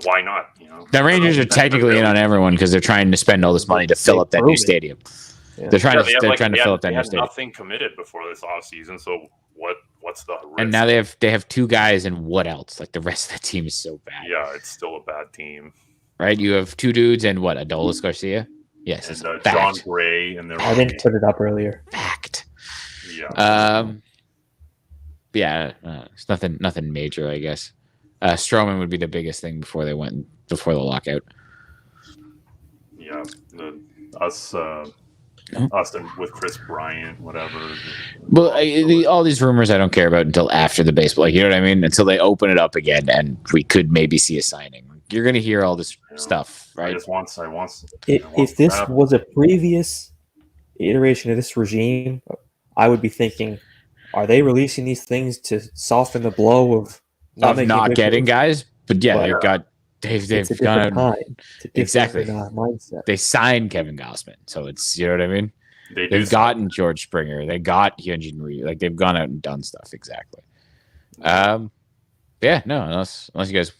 Why not? The Rangers are technically in on everyone because they're trying to spend all this money to fill up that new stadium. Yeah. They're trying to fill up that new stadium. Nothing committed before this offseason, so what's the risk? And now they have 2 guys, and what else? Like the rest of the team is so bad. Yeah, it's still a bad team. Right? You have 2 dudes and what? Adolis Garcia. Yes, and John Gray, and I didn't put it up earlier. Fact. Yeah. It's nothing major, I guess. Stroman would be the biggest thing before the lockout. Yeah, us and with Chris Bryant, whatever. Well, all these rumors I don't care about until after the baseball. Like, you know what I mean? Until they open it up again, and we could maybe see a signing. You're going to hear all this stuff, right? If this was a previous iteration of this regime, I would be thinking, are they releasing these things to soften the blow of not getting guys? But they've got exactly mindset. They signed Kevin Gausman, so it's you know what I mean. They've gotten George Springer. They got Hyunjin Ryu. Like they've gone out and done stuff exactly. Unless you guys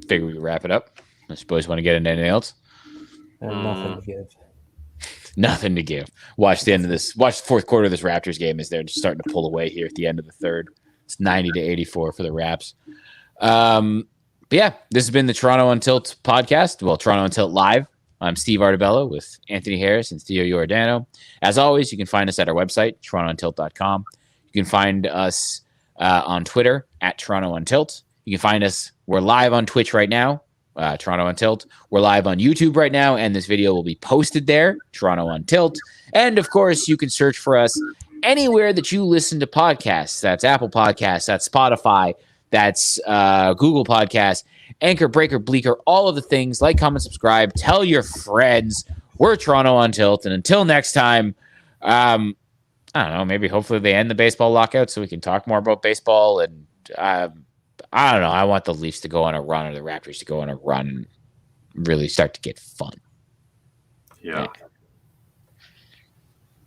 figure we wrap it up. I suppose you want to get into anything else. Nothing to give. Nothing to give. Watch the end of this. Watch the fourth quarter of this Raptors game as they're just starting to pull away here at the end of the third. It's 90-84 for the Raps. This has been the Toronto Untilt podcast. Well, Toronto Untilt live I'm Steve Artabello with Anthony Harris and Theo Giordano. As always, you can find us at our website, TorontoUntilt.com. You can find us on Twitter at TorontoUntilt. You can find us. We're live on Twitch right now, Toronto Untilt. We're live on YouTube right now, and this video will be posted there, Toronto Untilt. And, of course, you can search for us anywhere that you listen to podcasts. That's Apple Podcasts, that's Spotify, that's Google Podcasts, Anchor, Breaker, Bleaker, all of the things. Like, comment, subscribe. Tell your friends. We're Toronto Untilt. And until next time, I don't know, maybe hopefully they end the baseball lockout so we can talk more about baseball. And I don't know. I want the Leafs to go on a run or the Raptors to go on a run and really start to get fun. Yeah.